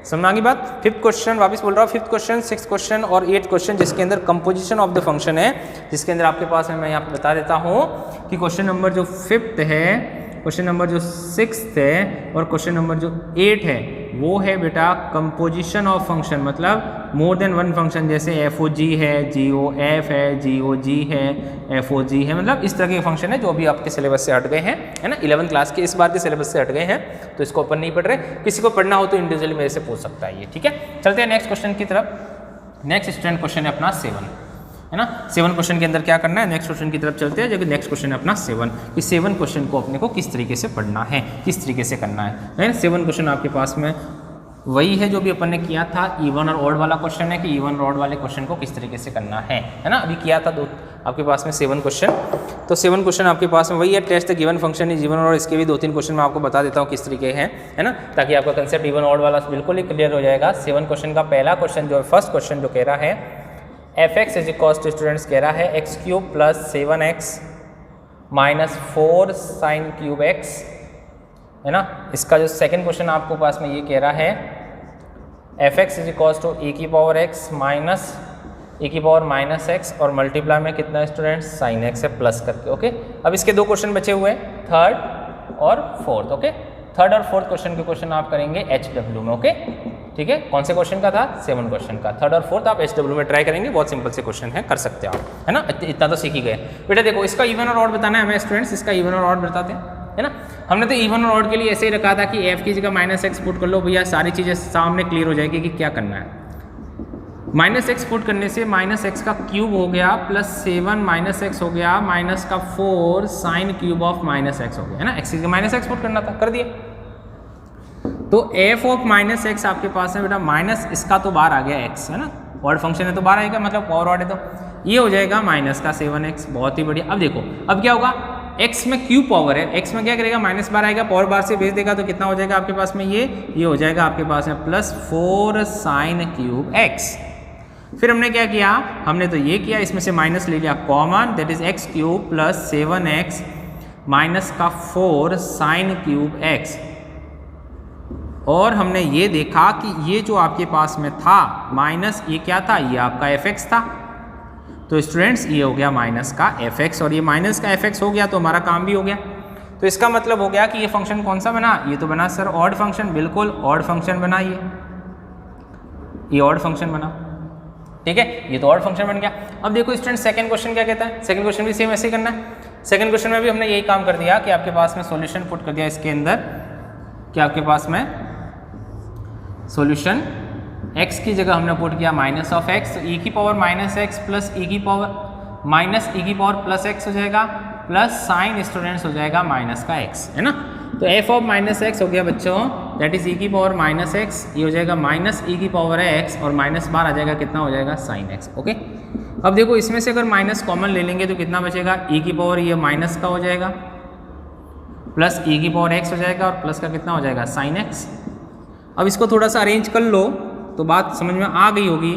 समझ आ गई बात। 5th क्वेश्चन वापस बोल रहा हूँ, 5th क्वेश्चन, 6th क्वेश्चन और 8th क्वेश्चन, जिसके अंदर कंपोजिशन ऑफ द फंक्शन है, जिसके अंदर आपके पास में मैं यहाँ पे बता देता हूँ कि क्वेश्चन नंबर जो 5th है, क्वेश्चन नंबर जो 6th है और क्वेश्चन नंबर जो 8 है वो है बेटा कंपोजिशन ऑफ फंक्शन, मतलब मोर देन 1 फंक्शन। जैसे FOG है, GOF है, GOG है, FOG है, मतलब इस तरह के फंक्शन है जो अभी आपके सिलेबस से हट गए हैं, है ना। 11th क्लास के इस बार के सिलेबस से हट गए हैं, तो इसको अपन नहीं पढ़ रहे। किसी को पढ़ना हो तो इंडिविजुअली मेरे से पूछ सकता है ये, ठीक है। चलते हैं नेक्स्ट क्वेश्चन की तरफ। नेक्स्ट स्टूडेंट क्वेश्चन है अपना 7, है ना। 7 क्वेश्चन के अंदर क्या करना है, नेक्स्ट क्वेश्चन की तरफ चलते हैं। जबकि नेक्स्ट क्वेश्चन है अपना 7, कि 7 क्वेश्चन को अपने को किस तरीके से पढ़ना है, किस तरीके से करना है। 7 क्वेश्चन आपके पास में वही है जो भी अपन ने किया था, इवन और ऑड वाला क्वेश्चन है कि इवन और ऑड वाले क्वेश्चन को किस तरीके से करना है ना। अभी किया था आपके पास में 7 क्वेश्चन, तो 7 क्वेश्चन आपके पास में वही है। Test the given function is even और, इसके भी 2-3 क्वेश्चन मैं आपको बता देता हूँ किस तरीके हैं, है ना, ताकि आपका कंसेप्ट इवन ऑड वाला बिल्कुल ही क्लियर हो जाएगा। 7 क्वेश्चन का पहला क्वेश्चन जो है, फर्स्ट क्वेश्चन जो कह रहा है fx is equal to, students कह रहा है x³ + 7x - 4 sin³ x, है ना। इसका जो सेकंड क्वेश्चन आपको पास में ये कह रहा है fx is equal to e⁻x - e की पावर माइनस एक्स और मल्टीप्लाई में कितना है स्टूडेंट्स साइन एक्स है प्लस करके। ओके, अब इसके दो क्वेश्चन बचे हुए हैं, थर्ड और फोर्थ। ओके, थर्ड और फोर्थ क्वेश्चन के क्वेश्चन आप करेंगे HW में। ओके, ठीक है, कौन से क्वेश्चन का था? 7 क्वेश्चन का। थर्ड और फोर्थ आप HW में ट्राई करेंगे, बहुत सिंपल से क्वेश्चन है, कर सकते हो आप, है ना। इतना तो सीख ही गए बेटा। देखो इसका इवन और ऑड बताना है हमें स्टूडेंट्स, इसका इवन और ऑड बताते हैं, है ना। हमने तो इवन और ऑड के लिए ऐसे ही रखा था कि f की जगह माइनस एक्स पुट कर लो भैया, सारी चीज़ें सामने क्लियर हो जाएगी कि क्या करना है। माइनस एक्स पुट करने से माइनस एक्स का क्यूब हो गया प्लस 7 माइनस एक्स हो गया माइनस का 4 sine cube of minus x हो गया, है ना। एक्स की जगह माइनस एक्स पुट करना था, कर दिए। तो f ऑफ माइनस एक्स आपके पास है बेटा, माइनस इसका तो बाहर आ गया x, है ना, ऑड फंक्शन है तो बाहर आएगा, मतलब पावर ऑड है तो ये हो जाएगा माइनस का 7x। बहुत ही बढ़िया। अब देखो अब क्या होगा, x में क्यूब पावर है, x में क्या करेगा माइनस बार आएगा, पावर बार से भेज देगा तो कितना हो जाएगा आपके पास में, ये हो जाएगा आपके पास में प्लस 4 साइन क्यूब x। फिर हमने क्या किया, हमने तो ये किया, इसमें से माइनस ले लिया common, that is x cube plus 7x minus का 4 साइन क्यूब x। और हमने ये देखा कि ये जो आपके पास में था माइनस, ये क्या था, ये आपका fx था। तो स्टूडेंट्स ये हो गया माइनस का fx, और ये माइनस का fx हो गया तो हमारा काम भी हो गया। तो इसका मतलब हो गया कि ये फंक्शन कौन सा बना, ये तो बना सर ऑड फंक्शन, बिल्कुल ऑड फंक्शन बना, ये ऑड फंक्शन बना, ठीक है, ये तो ऑड फंक्शन बन गया। अब देखो स्टूडेंट सेकंड क्वेश्चन क्या कहता है, सेकंड क्वेश्चन भी सेम ऐसे ही करना है। सेकंड क्वेश्चन में भी हमने यही काम कर दिया कि आपके पास में सॉल्यूशन पुट कर दिया इसके अंदर, कि आपके पास में सॉल्यूशन x की जगह हमने पुट किया माइनस ऑफ x, तो e की power minus x plus e की पावर माइनस e की पावर प्लस x हो जाएगा, प्लस साइन स्टूडेंट्स हो जाएगा माइनस का x, है ना। तो f ऑफ माइनस एक्स हो गया बच्चों, दैट इज e की पावर माइनस एक्स, ये हो जाएगा माइनस e की पावर है x, और माइनस बार आ जाएगा, कितना हो जाएगा साइन x। ओके, अब देखो इसमें से अगर माइनस कॉमन ले लेंगे तो कितना बचेगा, e की पावर ये माइनस का हो जाएगा प्लस e की पावर x हो जाएगा, और प्लस का कितना हो जाएगा साइन x। अब इसको थोड़ा सा अरेंज कर लो तो बात समझ में आ गई होगी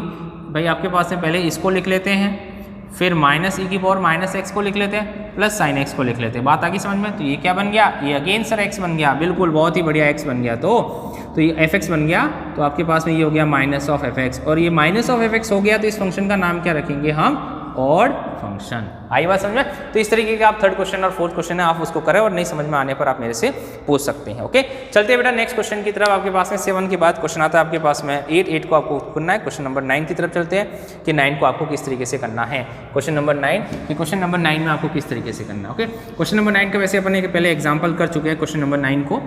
भाई। आपके पास में पहले इसको लिख लेते हैं, फिर माइनस e की पावर माइनस एक्स को लिख लेते हैं, प्लस साइन एक्स को लिख लेते हैं, बात आ गई समझ में। तो ये क्या बन गया, ये अगेन सर x बन गया, बिल्कुल बहुत ही बढ़िया x बन गया। तो ये fx बन गया, तो आपके पास में ये हो गया माइनस ऑफ fx, और ये माइनस ऑफ fx हो गया तो इस फंक्शन का नाम क्या रखेंगे हम, ऑड फंक्शन। आई बात समझ में। तो इस तरीके का आप थर्ड क्वेश्चन और फोर्थ क्वेश्चन है आप उसको करें, और नहीं समझ में आने पर आप मेरे से पूछ सकते हैं। ओके, चलते हैं बेटा नेक्स्ट क्वेश्चन की तरफ। आपके पास में 7 के बाद क्वेश्चन आता है आपके पास में 8 को आपको करना है। क्वेश्चन नंबर 9 की तरफ चलते हैं कि 9 को आपको किस तरीके से करना है। क्वेश्चन नंबर 9 कि क्वेश्चन नंबर 9 में आपको किस तरीके से करना है। ओके, क्वेश्चन नंबर 9 का वैसे अपन पहले एग्जाम्पल कर चुके हैं क्वेश्चन नंबर 9 को,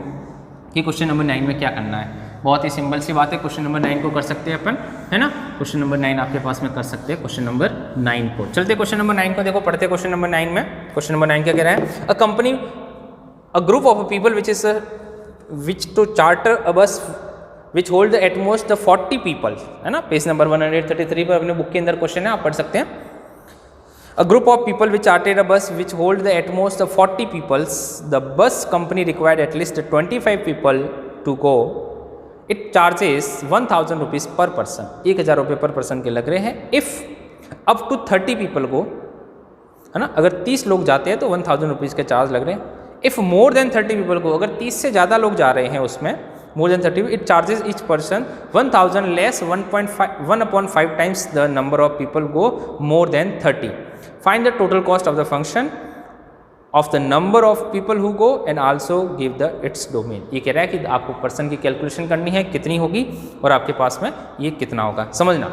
कि क्वेश्चन नंबर 9 में क्या करना है। बहुत ही सिंपल सी बात है, क्वेश्चन नंबर 9 को कर सकते हैं अपन, है ना। क्वेश्चन नंबर 9 आपके पास में कर सकते हैं क्वेश्चन नंबर 9 को। चलते क्वेश्चन नंबर 9 को देखो, पढ़ते हैं क्वेश्चन नंबर 9 में। क्वेश्चन नंबर 9 क्या कह रहा है, a company a group of people which to charter a bus which hold at most 40 people, है ना। पेज नंबर 133 पर अपने बुक के अंदर क्वेश्चन है, आप पढ़ सकते हैं। A group of people which chartered a bus which hold the at most 40 people. The bus company required at least 25 people to go. It charges 1000 rupees per person. 1000 रुपये पर पर्सन के लग रहे हैं। If up to 30 people go, है ना, अगर 30 लोग जाते हैं तो 1000 रुपीज़ के चार्ज लग रहे हैं। If more than 30 people go, अगर 30 से ज़्यादा लोग जा रहे हैं उसमें, more than 30, it charges each person 1000 less 1.5 times the number of people go more than 30. Find the total cost of the function of the number of people who go and also give the its domain. ये कह रहा है कि आपको पर्सन की कैलकुलेशन करनी है, कितनी होगी और आपके पास में ये कितना होगा, समझना।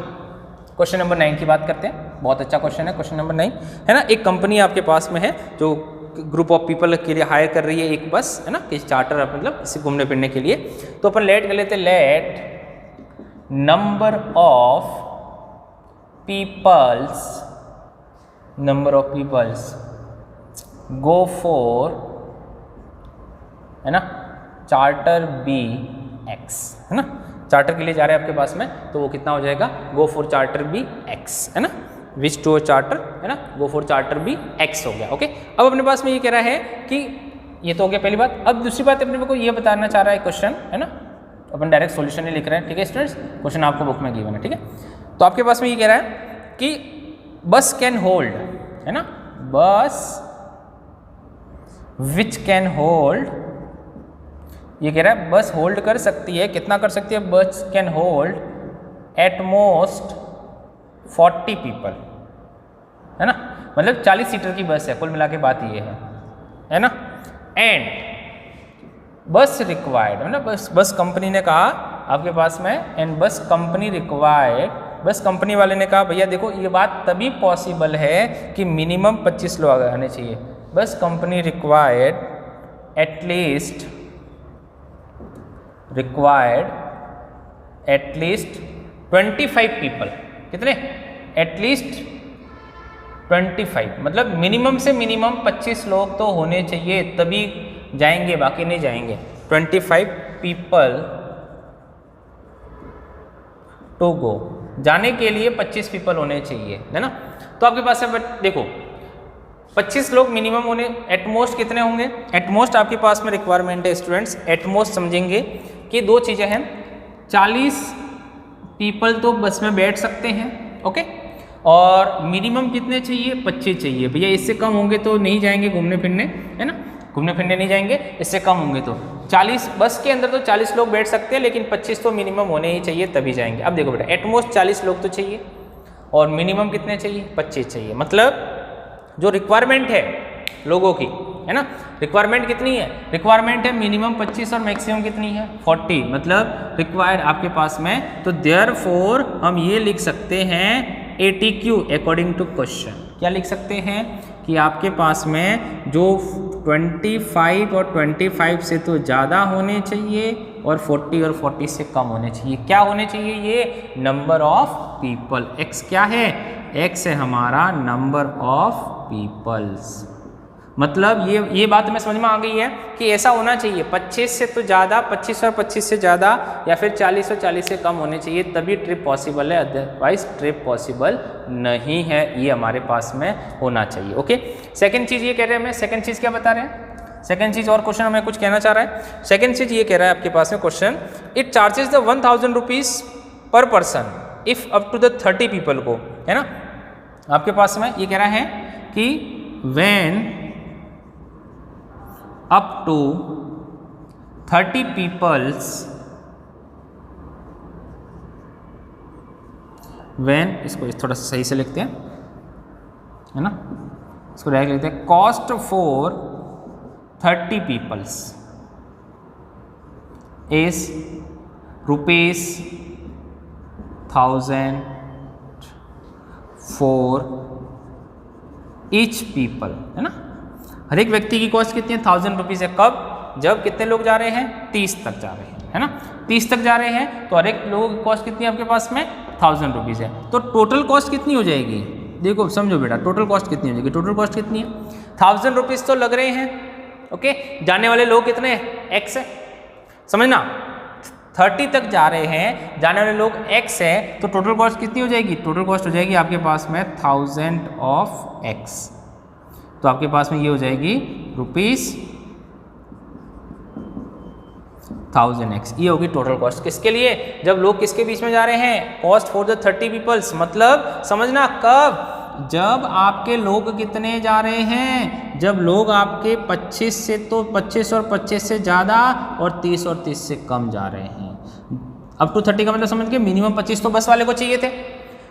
क्वेश्चन नंबर 9 की बात करते हैं, बहुत अच्छा क्वेश्चन है क्वेश्चन नंबर 9, है ना। एक कंपनी आपके पास में है जो ग्रुप ऑफ पीपल के लिए हायर कर रही है एक बस, है ना, कि चार्टर मतलब इसे घूमने फिरने के लिए। तो अपन लेट कर लेते, let number of peoples go for, है ना, चार्टर बी एक्स, है ना, चार्टर के लिए जा रहे हैं आपके पास में, तो वो कितना हो जाएगा, go for charter be X, है ना, विच टू चार्टर, है ना, go for charter be X हो गया। ओके, अब अपने पास में ये कह रहा है कि ये तो हो गया पहली बात। अब दूसरी बात अपने को ये बताना चाह रहा है क्वेश्चन, है ना, अपन डायरेक्ट सॉल्यूशन नहीं लिख रहे हैं, ठीक है स्टूडेंट्स, क्वेश्चन आपको बुक में गिवन है, ठीक है। तो आपके पास में ये कह रहा है कि बस कैन होल्ड, है ना, बस विच कैन होल्ड, ये कह रहा है बस होल्ड कर सकती है, कितना कर सकती है, बस can hold at most 40 people, है ना, मतलब 40 सीटर की बस है, कुल मिला के बात ये है ना। एंड बस रिक्वायर्ड, मतलब बस कंपनी ने कहा आपके पास में, एंड बस कंपनी रिक्वायर्ड, बस कंपनी वाले ने कहा भैया देखो ये बात तभी पॉसिबल है कि मिनिमम 25 लोग आने चाहिए। बस कंपनी रिक्वायर्ड एटलीस्ट 25 पीपल, कितने, एटलीस्ट 25, मतलब मिनिमम से मिनिमम 25 लोग तो होने चाहिए तभी जाएंगे, बाकी नहीं जाएंगे। 25 पीपल टू गो, जाने के लिए 25 पीपल होने चाहिए, है ना। तो आपके पास है, देखो 25 लोग मिनिमम होने, एटमोस्ट कितने होंगे, एटमोस्ट आपके पास में रिक्वायरमेंट है स्टूडेंट्स, एटमोस्ट समझेंगे कि दो चीज़ें हैं, 40 पीपल तो बस में बैठ सकते हैं, ओके, और मिनिमम कितने चाहिए, 25 चाहिए। भैया इससे कम होंगे तो नहीं जाएंगे घूमने फिरने, है ना, घूमने फिरने नहीं जाएंगे, इससे कम होंगे तो 40, बस के अंदर तो 40 लोग बैठ सकते हैं, लेकिन 25 तो मिनिमम होने ही चाहिए तभी जाएंगे। अब देखो बेटा, एटमोस्ट 40 लोग तो चाहिए और मिनिमम कितने चाहिए, 25 चाहिए, मतलब जो रिक्वायरमेंट है लोगों की, है ना, रिक्वायरमेंट कितनी है, रिक्वायरमेंट है मिनिमम 25 और मैक्सिमम कितनी है 40, मतलब रिक्वायर्ड आपके पास में। तो देयरफॉर हम ये लिख सकते हैं ATQ अकॉर्डिंग टू क्वेश्चन, क्या लिख सकते हैं कि आपके पास में जो 25 और 25 से तो ज़्यादा होने चाहिए और 40 और 40 से कम होने चाहिए। क्या होने चाहिए, ये नंबर ऑफ पीपल, x क्या है, x है हमारा नंबर ऑफ पीपल्स। मतलब ये बात हमें समझ में आ गई है कि ऐसा होना चाहिए 25 से तो ज़्यादा, 25 और 25 से ज़्यादा, या फिर 40 और 40 से कम होने चाहिए, तभी ट्रिप पॉसिबल है, अदरवाइज ट्रिप पॉसिबल नहीं है। ये हमारे पास में होना चाहिए, ओके। सेकंड चीज़ ये कह रहे हैं, हमें सेकंड चीज़ क्या बता रहे हैं, सेकंड चीज़ और क्वेश्चन हमें कुछ कहना चाह रहा है। सेकंड चीज़ ये कह रहा है आपके पास में question, it charges the 1000 rupees per person if up to the 30 people को, है ना, आपके पास में ये कह रहा है कि when up to 30 peoples, when, इसको थोड़ा सा सही से लिखते हैं, है ना, इसको डायरेक्ट लिखते हैं, cost for 30 peoples is ₹1000 for each people, है ना, हर एक व्यक्ति की कॉस्ट कितनी है, 1000 रुपीज़ है। कब, जब कितने लोग जा रहे हैं, 30 तक जा रहे हैं, है ना, 30 तक जा रहे हैं, तो हर एक लोगों की कॉस्ट कितनी है आपके पास में, 1000 रुपीज़ है। तो टोटल कॉस्ट कितनी हो जाएगी, देखो समझो बेटा, टोटल कॉस्ट कितनी हो जाएगी, टोटल कॉस्ट कितनी है, 1000 रुपीज़ तो लग रहे हैं, ओके, जाने वाले लोग कितने हैं, x है, समझना, 30 तक जा रहे हैं, जाने वाले लोग x है, तो टोटल कॉस्ट कितनी हो जाएगी, टोटल कॉस्ट हो जाएगी आपके पास में 1000 ऑफ x, तो आपके पास में ये हो जाएगी ₹1000x, ये होगी टोटल कॉस्ट। किसके लिए, जब लोग किसके बीच में जा रहे हैं, कॉस्ट फॉर द 30 पीपल्स, मतलब समझना कब, जब आपके लोग कितने जा रहे हैं, जब लोग आपके 25 से तो 25 और 25 से ज़्यादा और 30 और 30 से कम जा रहे हैं। अप टू 30 का मतलब समझ के, मिनिमम 25 तो बस वाले को चाहिए थे,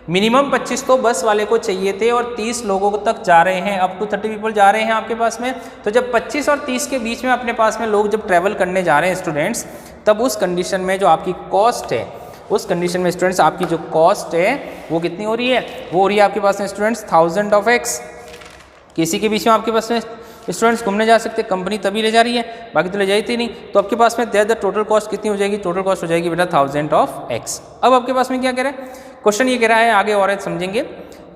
मिनिमम 25 तो बस वाले को चाहिए थे, और 30 लोगों तक जा रहे हैं, अप टू 30 पीपल जा रहे हैं आपके पास में। तो जब 25 और 30 के बीच में अपने पास में लोग जब ट्रैवल करने जा रहे हैं स्टूडेंट्स, तब उस कंडीशन में जो आपकी कॉस्ट है, उस कंडीशन में स्टूडेंट्स आपकी जो कॉस्ट है वो कितनी हो रही है, वो हो रही है आपके पास में स्टूडेंट्स 1000 ऑफ x। किसी के बीच में आपके पास में स्टूडेंट्स घूमने जा सकते, कंपनी तभी ले जा रही है, बाकी तो ले जाती नहीं, तो आपके पास में देयर द टोटल कॉस्ट कितनी हो जाएगी, टोटल कॉस्ट हो जाएगी बेटा 1000 ऑफ x। अब आपके पास में क्या कह रहा है क्वेश्चन, ये कह रहा है आगे और समझेंगे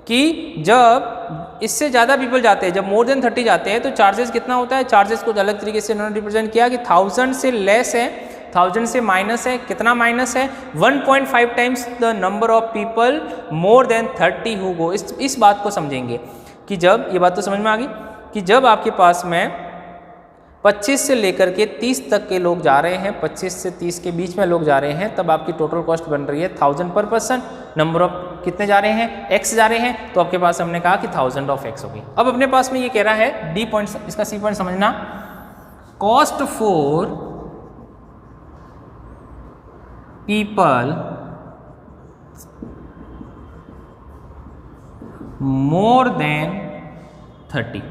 कि जब इससे ज़्यादा पीपल जाते हैं, जब मोर देन 30 जाते हैं, तो चार्जेस कितना होता है, चार्जेस को अलग तरीके से इन्होंने रिप्रेजेंट किया कि 1000 से लेस है, 1000 से माइनस है, कितना माइनस है, 1.5 times the number of people more than 30 who go. इस बात को समझेंगे कि जब, ये बात तो समझ में आ गई कि जब आपके पास में 25 से लेकर के 30 तक के लोग जा रहे हैं, 25 से 30 के बीच में लोग जा रहे हैं, तब आपकी टोटल कॉस्ट बन रही है 1000 पर पर्सन, नंबर ऑफ कितने जा रहे हैं, x जा रहे हैं, तो आपके पास हमने कहा कि 1000 ऑफ x होगी। अब अपने पास में ये कह रहा है डी पॉइंट, इसका सी पॉइंट समझना, cost for people more than 30,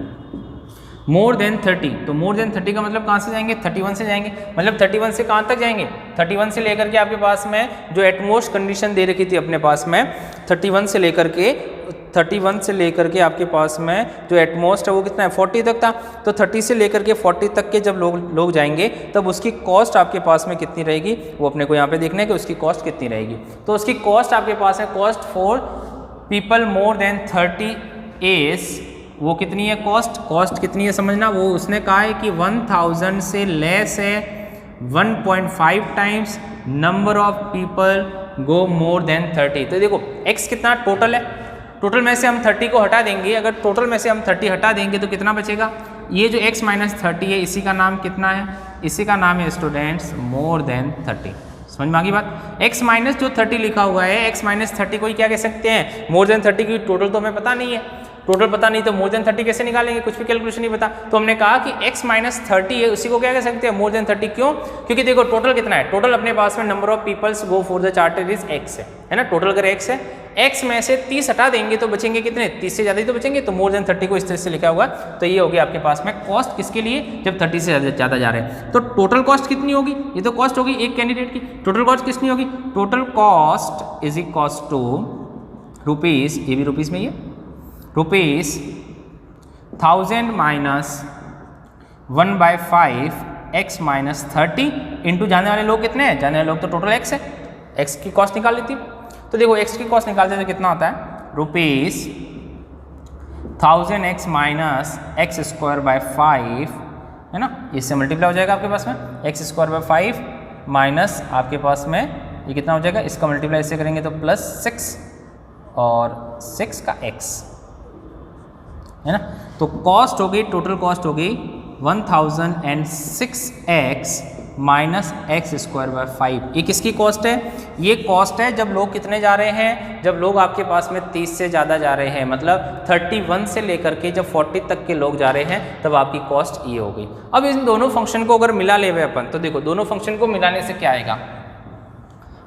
more than 30, तो मोर देन 30 का मतलब कहाँ से जाएंगे, 31 से जाएंगे, मतलब 31 से कहाँ तक जाएंगे, 31 से लेकर के आपके पास में जो एटमोस्ट कंडीशन दे रखी थी अपने पास में 31 से लेकर के आपके पास में जो एटमोस्ट है वो कितना है 40 तक था। तो 30 से लेकर के 40 तक के जब लोग जाएंगे तब उसकी कॉस्ट आपके पास में कितनी रहेगी, वो अपने को यहाँ पे देखना है कि उसकी कॉस्ट कितनी रहेगी। तो उसकी कॉस्ट आपके पास है, cost for people more than 30 is, वो कितनी है कॉस्ट कितनी है समझना, वो उसने कहा है कि 1000 से लेस है 1.5 times number of people go more than 30। तो देखो x कितना टोटल है, टोटल में से हम 30 को हटा देंगे, अगर टोटल में से हम 30 हटा देंगे तो कितना बचेगा, ये जो x माइनस 30 है इसी का नाम कितना है, इसी का नाम है स्टूडेंट्स मोर देन 30। समझ में आ गई बात, x माइनस जो 30 लिखा हुआ है x माइनस 30 को ही क्या कह सकते हैं, मोर देन 30 की टोटल तो हमें पता नहीं है, टोटल पता नहीं तो मोर देन 30 कैसे निकालेंगे, कुछ भी कैलकुलेशन नहीं पता। तो हमने कहा कि x माइनस 30 है उसी को क्या कह सकते हैं मोर देन 30, क्यों, क्योंकि देखो टोटल कितना है, टोटल अपने पास में number of peoples go for the charter is x है ना, टोटल अगर x है, x में से 30 हटा देंगे तो बचेंगे कितने, 30 से ज़्यादा ही तो बचेंगे, तो मोर देन 30 को इस तरह से लिखा हुआ। तो ये होगी आपके पास में कॉस्ट किसके लिए, जब 30 से ज़्यादा जा रहे हैं। तो टोटल कॉस्ट कितनी होगी, ये तो कॉस्ट होगी एक कैंडिडेट की, टोटल कॉस्ट कितनी होगी, total cost is equals to rupees, ये भी रुपीज़ में ही है, rupees 1000 minus 1/5 x minus 30 into जाने वाले लोग कितने हैं, जाने वाले लोग तो टोटल x है, x की कॉस्ट निकाल लेती। तो देखो x की कॉस्ट निकालते तो कितना होता है, rupees 1000x minus x square by 5 है ना, इससे मल्टीप्लाई हो जाएगा आपके पास में एक्स स्क्वायर बाय 5 माइनस आपके पास में ये कितना हो जाएगा, इसका मल्टीप्लाई इससे करेंगे तो +6 और 6 का x है ना। तो कॉस्ट होगी, टोटल कॉस्ट होगी 1006x minus x square by 5। ये किसकी कॉस्ट है, ये कॉस्ट है जब लोग कितने जा रहे हैं, जब लोग आपके पास में 30 से ज़्यादा जा रहे हैं, मतलब 31 से लेकर के जब 40 तक के लोग जा रहे हैं तब आपकी कॉस्ट ये हो गई। अब इन दोनों फंक्शन को अगर मिला ले अपन, तो देखो दोनों फंक्शन को मिलाने से क्या आएगा,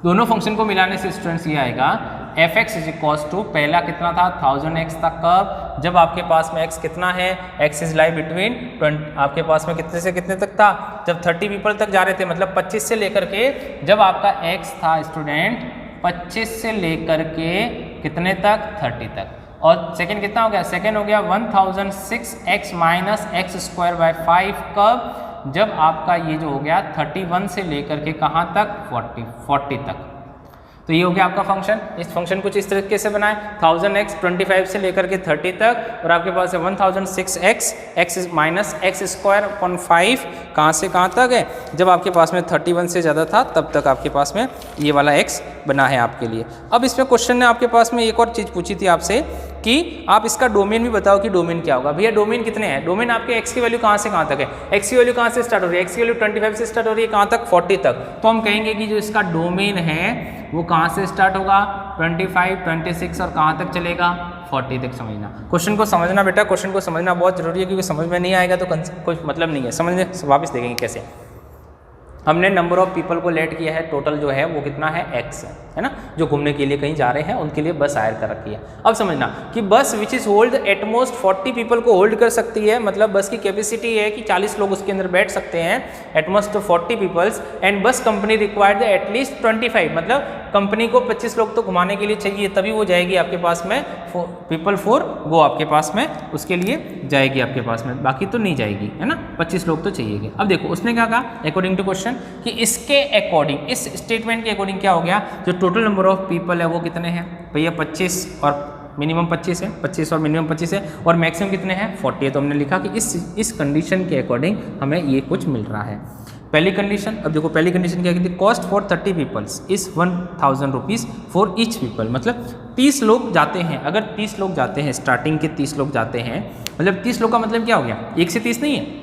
दोनों फंक्शन को मिलाने से स्टूडेंट्स ये आएगा f(x) इज इक्वल्स टू, पहला कितना था 1000x था, कब, जब आपके पास में x कितना है, x इज लाई बिटवीन 20, आपके पास में कितने से कितने तक था, जब 30 पीपल तक जा रहे थे, मतलब 25 से लेकर के, जब आपका x था स्टूडेंट 25 से लेकर के कितने तक 30 तक, और सेकंड कितना हो गया, सेकंड हो गया 1006x minus x square by 5, कब, जब आपका ये जो हो गया 31 से लेकर के कहाँ तक 40 तक। तो ये हो गया आपका फंक्शन। इस फंक्शन कुछ इस तरीके से बनाए 1000x 25 से लेकर के 30 तक, और आपके पास है 1006x x minus x square upon 5 कहाँ से कहाँ तक है, जब आपके पास में 31 से ज़्यादा था तब तक आपके पास में ये वाला x बना है आपके लिए। अब इसमें क्वेश्चन ने आपके पास में एक और चीज़ पूछी थी आपसे कि आप इसका डोमेन भी बताओ कि डोमेन क्या होगा। भैया डोमेन कितने हैं, डोमेन आपके x की वैल्यू कहाँ से कहाँ तक है, x की वैल्यू कहाँ से स्टार्ट हो रही है, x की वैल्यू 25 से स्टार्ट हो रही है कहाँ तक 40 तक। तो हम कहेंगे कि जो इसका डोमेन है वो कहाँ से स्टार्ट होगा 25, 26 और कहाँ तक चलेगा 40 तक। समझना, क्वेश्चन को समझना बेटा, क्वेश्चन को समझना बहुत जरूरी है, क्योंकि समझ में नहीं आएगा तो कोई मतलब नहीं है, समझने वापस देखेंगे कैसे। हमने नंबर ऑफ पीपल को लेट किया है, टोटल जो है वो कितना है x है ना, जो घूमने के लिए कहीं जा रहे हैं उनके लिए बस हायर कर रखी है। अब समझना कि bus which is hold at most 40 people को होल्ड कर सकती है, मतलब बस की कैपेसिटी है कि 40 लोग उसके अंदर बैठ सकते हैं, एटमोस्ट 40 पीपल्स, एंड बस कंपनी रिक्वायर्ड एटलीस्ट 25, मतलब कंपनी को 25 लोग तो घुमाने के लिए चाहिए, तभी वो जाएगी आपके पास में पीपल फॉर गो आपके पास में, उसके लिए जाएगी आपके पास में, बाकी तो नहीं जाएगी है ना, 25 लोग तो चाहिए। अब देखो उसने क्या कहा अकॉर्डिंग टू क्वेश्चन कि इसके अकॉर्डिंग, इस स्टेटमेंट के अकॉर्डिंग क्या हो गया, जो टोटल नंबर ऑफ पीपल है वो कितने हैं भैया 25 और मिनिमम 25 है, 25 और मिनिमम 25 है, और मैक्सिमम कितने हैं 40 है। तो हमने लिखा कि इस कंडीशन के अकॉर्डिंग हमें ये कुछ मिल रहा है। पहली कंडीशन, अब देखो पहली कंडीशन क्या कहती है, cost for 30 peoples is 1000 rupees for each people, मतलब 30 लोग जाते हैं, अगर 30 लोग जाते हैं, स्टार्टिंग के 30 लोग जाते हैं, मतलब 30 लोग का मतलब क्या हो गया, 1 से 30 नहीं है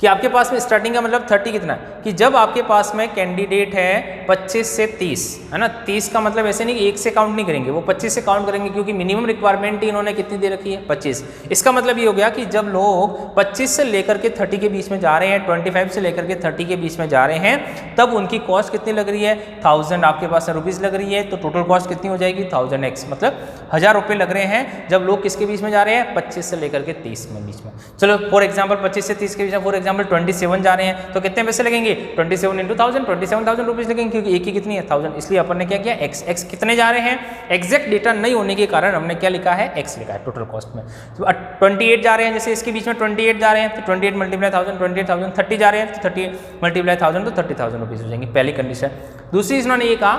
कि आपके पास में स्टार्टिंग का मतलब 30 कितना है कि जब आपके पास में कैंडिडेट है 25 से 30, है ना, 30 का मतलब ऐसे नहीं कि एक से काउंट नहीं करेंगे, वो 25 से काउंट करेंगे क्योंकि मिनिमम रिक्वायरमेंट ही इन्होंने कितनी दे रखी है 25। इसका मतलब ये हो गया कि जब लोग 25 से लेकर के 30 के बीच में जा रहे हैं, 25 से लेकर के 30 के बीच में जा रहे हैं, तब उनकी कॉस्ट कितनी लग रही है 1000 आपके पास रुपीज़ लग रही है, तो टोटल कॉस्ट कितनी हो जाएगी 1000x, मतलब 1000 रुपये लग रहे हैं जब लोग किसके बीच में जा रहे हैं 25 से लेकर के 30 में बीच में। चलो फॉर एग्जाम्पल 25 से 30 के बीच में फॉर एग्जाम्पल 27 जा रहे हैं तो कितने पैसे लगेंगे 27 × 1000 27,000 रुपीज़ लगेंगे क्योंकि एक ही कितनी है 1000, इसलिए अपन ने क्या किया x कितने जा रहे हैं, एग्जैक्ट डेटा नहीं होने के कारण हमने क्या लिखा है x लिखा है टोटल कॉस्ट में। तो 28 जा रहे हैं, जैसे इसके बीच में 28 जा रहे हैं तो 28 मल्टीप्लाई 1000 28,000, 30 जा रहे हैं तो 30 मल्टीप्लाई 1000 तो 30,000 रुपीज़ हो जाएंगे, पहली कंडीशन। दूसरी इन्होंने ये कहा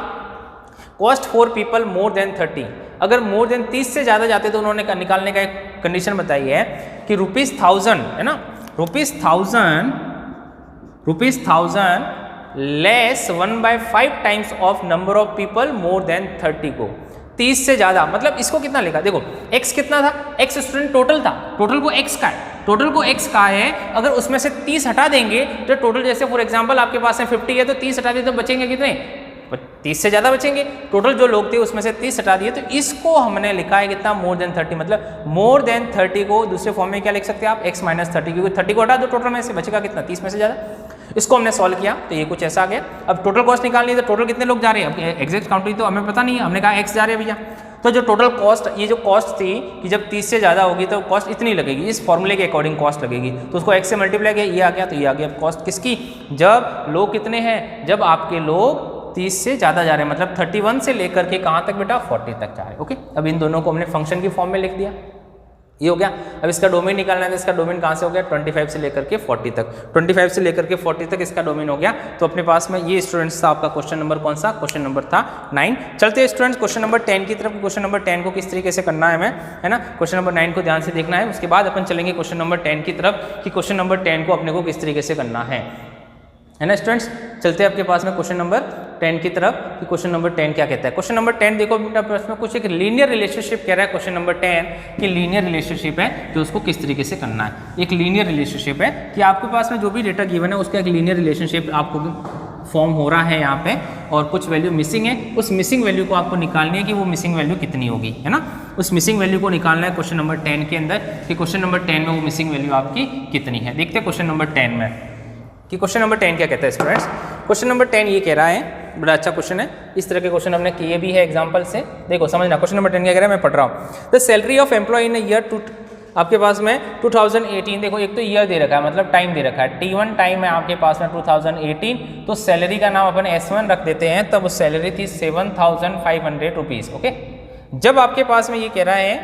cost for people more than 30, अगर मोर देन 30 से ज़्यादा जाते तो उन्होंने निकालने का एक कंडीशन बताई है कि ₹1000 है ना, ₹1000 less 1/5 times of number of people more than 30 को 30 से ज़्यादा, मतलब इसको कितना लिखा देखो x कितना था, x स्टूडेंट टोटल था, टोटल को x का है, टोटल को x का है, अगर उसमें से 30 हटा देंगे तो टोटल जैसे फॉर एग्जांपल आपके पास में 50 है तो 30 हटा दिए तो बचेंगे कितने 30 से ज़्यादा बचेंगे, टोटल जो लोग थे उसमें से 30 हटा दिए, तो इसको हमने लिखा है कितना मोर देन 30, मतलब मोर देन 30 को दूसरे फॉर्म में क्या लिख सकते हैं आप x - 30, क्योंकि 30 को हटा दो टोटल में से बचेगा कितना 30 में से ज़्यादा। इसको हमने सॉल्व किया तो ये कुछ ऐसा आ गया। अब टोटल कॉस्ट निकालनी है तो टोटल कितने लोग जा रहे हैं, अब एग्जैक्ट काउंटिंग तो हमें पता नहीं है, हमने कहा x जा रहे हैं भैया, तो जो टोटल कॉस्ट ये जो कॉस्ट थी कि जब 30 से ज़्यादा होगी तो कॉस्ट इतनी लगेगी, इस फॉर्मूले के अकॉर्डिंग कॉस्ट लगेगी, तो उसको x से मल्टीप्लाई किया ये आ गया, तो ये आ गया कॉस्ट किसकी, जब लोग कितने हैं, जब आपके लोग 30 से ज़्यादा जा रहे हैं, मतलब 31 से लेकर के कहाँ तक बेटा 40 तक जा रहे हैं। ओके, अब इन दोनों को हमने फंक्शन की फॉर्म में लिख दिया, ये हो गया। अब इसका डोमेन निकालना है तो इसका डोमेन कहाँ से हो गया 25 से लेकर के 40 तक, 25 से लेकर के 40 तक इसका डोमेन हो गया। तो अपने पास में ये स्टूडेंट्स था आपका क्वेश्चन नंबर कौन सा, क्वेश्चन नंबर था 9। चलते हैं स्टूडेंट्स क्वेश्चन नंबर 10 की तरफ। क्वेश्चन नंबर 10 को किस तरीके से करना है हमें, है ना, क्वेश्चन नंबर 9 को ध्यान से देखना है, उसके बाद अपन चलेंगे क्वेश्चन नंबर 10 की तरफ कि क्वेश्चन नंबर 10 को अपने को किस तरीके से करना है ना स्टूडेंट्स। चलते हैं आपके पास में क्वेश्चन नंबर 10 की तरफ कि क्वेश्चन नंबर 10 क्या कहता है। क्वेश्चन नंबर 10 देखो बेटा प्रश्न में कुछ एक लीनियर रिलेशनशिप कह रहा है क्वेश्चन नंबर 10 कि लीनियर रिलेशनशिप है तो उसको किस तरीके से करना है। एक लीनियर रिलेशनशिप है कि आपके पास में जो भी डेटा गिवन है उसका एक लीनियर रिलेशनशिप आपको फॉर्म हो रहा है यहाँ पे, और कुछ वैल्यू मिसिंग है, उस मिसिंग वैल्यू को आपको निकालनी है कि वो मिसिंग वैल्यू कितनी होगी, है ना, उस मिसिंग वैल्यू को निकालना है क्वेश्चन नंबर 10 के अंदर कि क्वेश्चन नंबर 10 में वो मिसिंग वैल्यू आपकी कितनी है। देखते हैं क्वेश्चन नंबर 10 में कि क्वेश्चन नंबर 10 क्या कहता है स्टूडेंट्स। क्वेश्चन नंबर 10 ये कह रहा है, बड़ा अच्छा क्वेश्चन है, इस तरह के क्वेश्चन हमने किए भी है एग्जांपल से, देखो समझना। क्वेश्चन नंबर 10 क्या कह रहा है, मैं पढ़ रहा हूँ। The salary of employ in year आपके पास में 2018, देखो एक तो ईयर दे रखा है मतलब टाइम दे रखा है, T1 टाइम है आपके पास में 2018, तो सैलरी का नाम अपन S1 रख देते हैं, तब उस सैलरी थी 7,500 रुपीज़। ओके, जब आपके पास में ये कह रहा है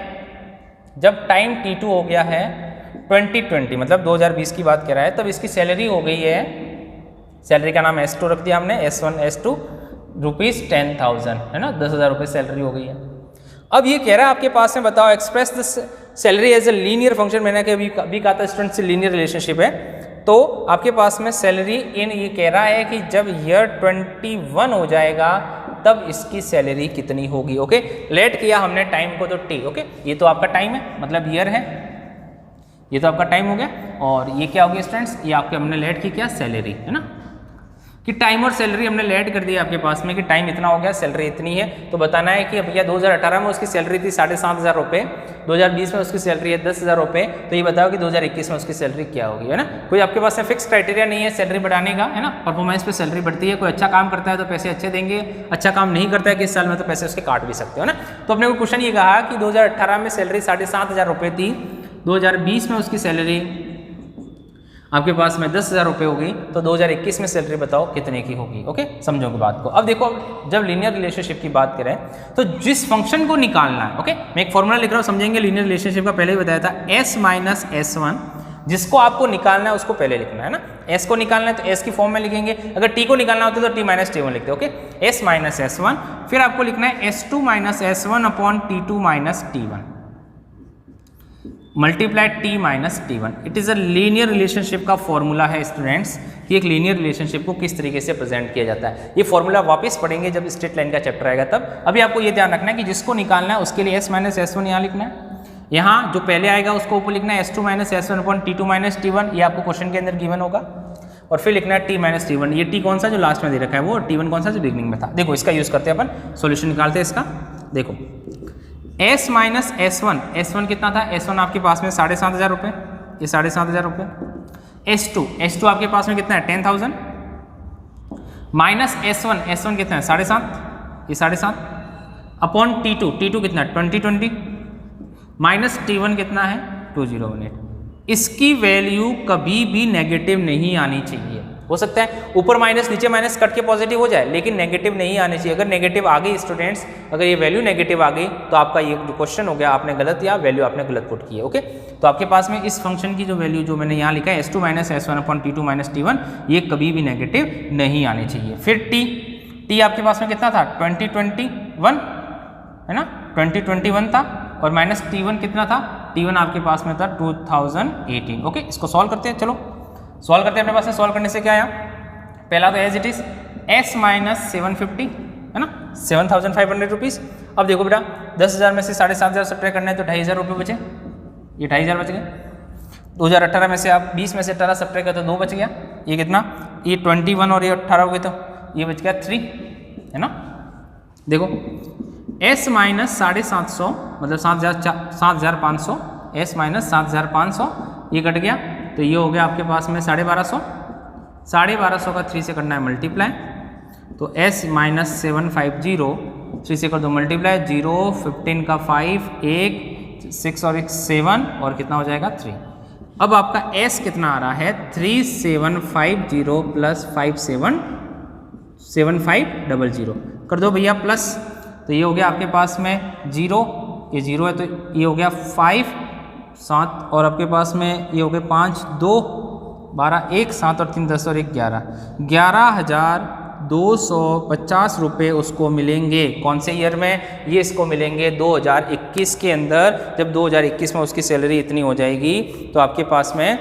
जब टाइम T2 हो गया है 2020 मतलब 2020 की बात कर रहा है, तब इसकी सैलरी हो गई है, सैलरी का नाम S2 रख दिया हमने, S1 S2 रुपीज़ 10,000, है ना, 10,000 रुपये सैलरी हो गई है। अब ये कह रहा है आपके पास में बताओ express the salary as a linear function, मैंने अभी कहा था स्टूडेंट से लीनियर रिलेशनशिप है, तो आपके पास में सैलरी इन ये कह रहा है कि जब ईयर 21 हो जाएगा तब इसकी सैलरी कितनी होगी। ओके, लेट किया हमने टाइम को तो T, ओके, ये तो आपका टाइम है मतलब ईयर है, ये तो आपका टाइम हो गया, और ये क्या हो गया स्टूडेंट्स, ये आपके हमने लेट की क्या सैलरी, है ना, कि टाइम और सैलरी हमने लेट कर दिया आपके पास में कि टाइम इतना हो गया सैलरी इतनी है, तो बताना है कि भैया 2018 में उसकी सैलरी थी 7,500 रुपये, 2020 में उसकी सैलरी है 10,000 रुपये, तो ये बताओ कि 2021 में उसकी सैलरी क्या होगी, है ना। कोई आपके पास में फिक्स क्राइटेरिया नहीं है सैलरी बढ़ाने का, है ना, परफॉर्मेंस पे सैलरी बढ़ती है, कोई अच्छा काम करता है तो पैसे अच्छे देंगे, अच्छा काम नहीं करता है कि इस साल में तो पैसे उसके काट भी सकते हो ना। तो अपने को क्वेश्चन ये कहा कि 2018 में सैलरी 7,500 रुपये थी, 2020 में उसकी सैलरी आपके पास में 10,000 रुपये होगी, तो 2021 में सैलरी बताओ कितने की होगी। ओके, समझोगे बात को। अब देखो जब लीनियर रिलेशनशिप की बात करें तो जिस फंक्शन को निकालना है, ओके, मैं एक फॉर्मूला लिख रहा हूँ, समझेंगे लीनियर रिलेशनशिप का पहले ही बताया था, S माइनस S1, जिसको आपको निकालना है उसको पहले लिखना है ना, S को निकालना है तो S की फॉर्म में लिखेंगे, अगर T को निकालना होता है तो T माइनस T1 लिखते, ओके, S माइनस S1, फिर आपको लिखना है S2 minus S1 upon T2 minus T1 multiply T minus T1। It is a linear relationship का फॉर्मूला है स्टूडेंट्स कि एक लीनियर रिलेशनशिप को किस तरीके से प्रेजेंट किया जाता है। ये फॉर्मूला वापस पढ़ेंगे जब स्ट्रेट लाइन का चैप्टर आएगा तब। अभी आपको ये ध्यान रखना है कि जिसको निकालना है उसके लिए S माइनस S1 यहाँ लिखना है, यहाँ जो पहले आएगा उसको ऊपर लिखना है S2 minus S1 upon T2 minus T1, ये आपको क्वेश्चन के अंदर गिवन होगा। और फिर लिखना है T माइनस T1, ये T कौन सा जो लास्ट में दे रखा है वो, T1 कौन सा जो बिगनिंग में था। देखो इसका यूज़ करते हैं अपन, सॉल्यूशन निकालते हैं इसका। देखो S माइनस S1 कितना था, S1 आपके पास में 7,500 रुपये, ये 7,500 रुपये। S2 आपके पास में कितना है 10,000 माइनस S1 कितना है 7.5, ये 7.5 अपॉन T2 कितना है 20 माइनस T1 कितना है 2018। इसकी वैल्यू कभी भी नेगेटिव नहीं आनी चाहिए। हो सकता है ऊपर माइनस नीचे माइनस कट के पॉजिटिव हो जाए, लेकिन नेगेटिव नहीं आनी चाहिए। अगर नेगेटिव आ गई स्टूडेंट्स, अगर ये वैल्यू नेगेटिव आ गई तो आपका ये जो क्वेश्चन हो गया आपने गलत या वैल्यू आपने गलत पुट की है। ओके, तो आपके पास में इस फंक्शन की जो वैल्यू जो मैंने यहाँ लिखा है S2 minus S1 upon T2 minus T1, ये कभी भी नेगेटिव नहीं आनी चाहिए। फिर T आपके पास में कितना था 2021 है ना, 2021 था, और माइनस T1 कितना था, T1 आपके पास में था 2018। ओके, इसको सॉल्व करते हैं, चलो सॉल्व करते हैं। अपने पास में सॉल्व करने से क्या आया, पहला तो as it is S minus 750 है ना, 7,500 रुपीज़। अब देखो बेटा 10,000 में से 7,500 सब्ट्रैक्ट करना है तो 2,500 रुपये बचे, ये 2,500 बच गए। 2018 में से आप 20 में से 18 सब्ट्रैक्ट करते तो 2 बच गया, ये कितना, ये 21 और ये 18 हो गए तो ये बच गया 3 है ना। देखो S माइनस 750 मतलब 7,500, S माइनस 7,500 ये कट गया तो ये हो गया आपके पास में 1250 का 3 से करना है मल्टीप्लाई, तो S माइनस 750 3 से कर दो मल्टीप्लाई, 0 15 का 5 1 6 और 1 7 और कितना हो जाएगा 3। अब आपका S कितना आ रहा है 3750 प्लस 7500 कर दो भैया प्लस, तो ये हो गया आपके पास में 0, ये 0 है तो ये हो गया 5 7 और आपके पास में ये हो गए 5 2 12 1 7 और 3 10 और 1 11,250 रुपये उसको मिलेंगे। कौन से ईयर में, ये इसको मिलेंगे 2021 के अंदर। जब 2021 में उसकी सैलरी इतनी हो जाएगी तो आपके पास में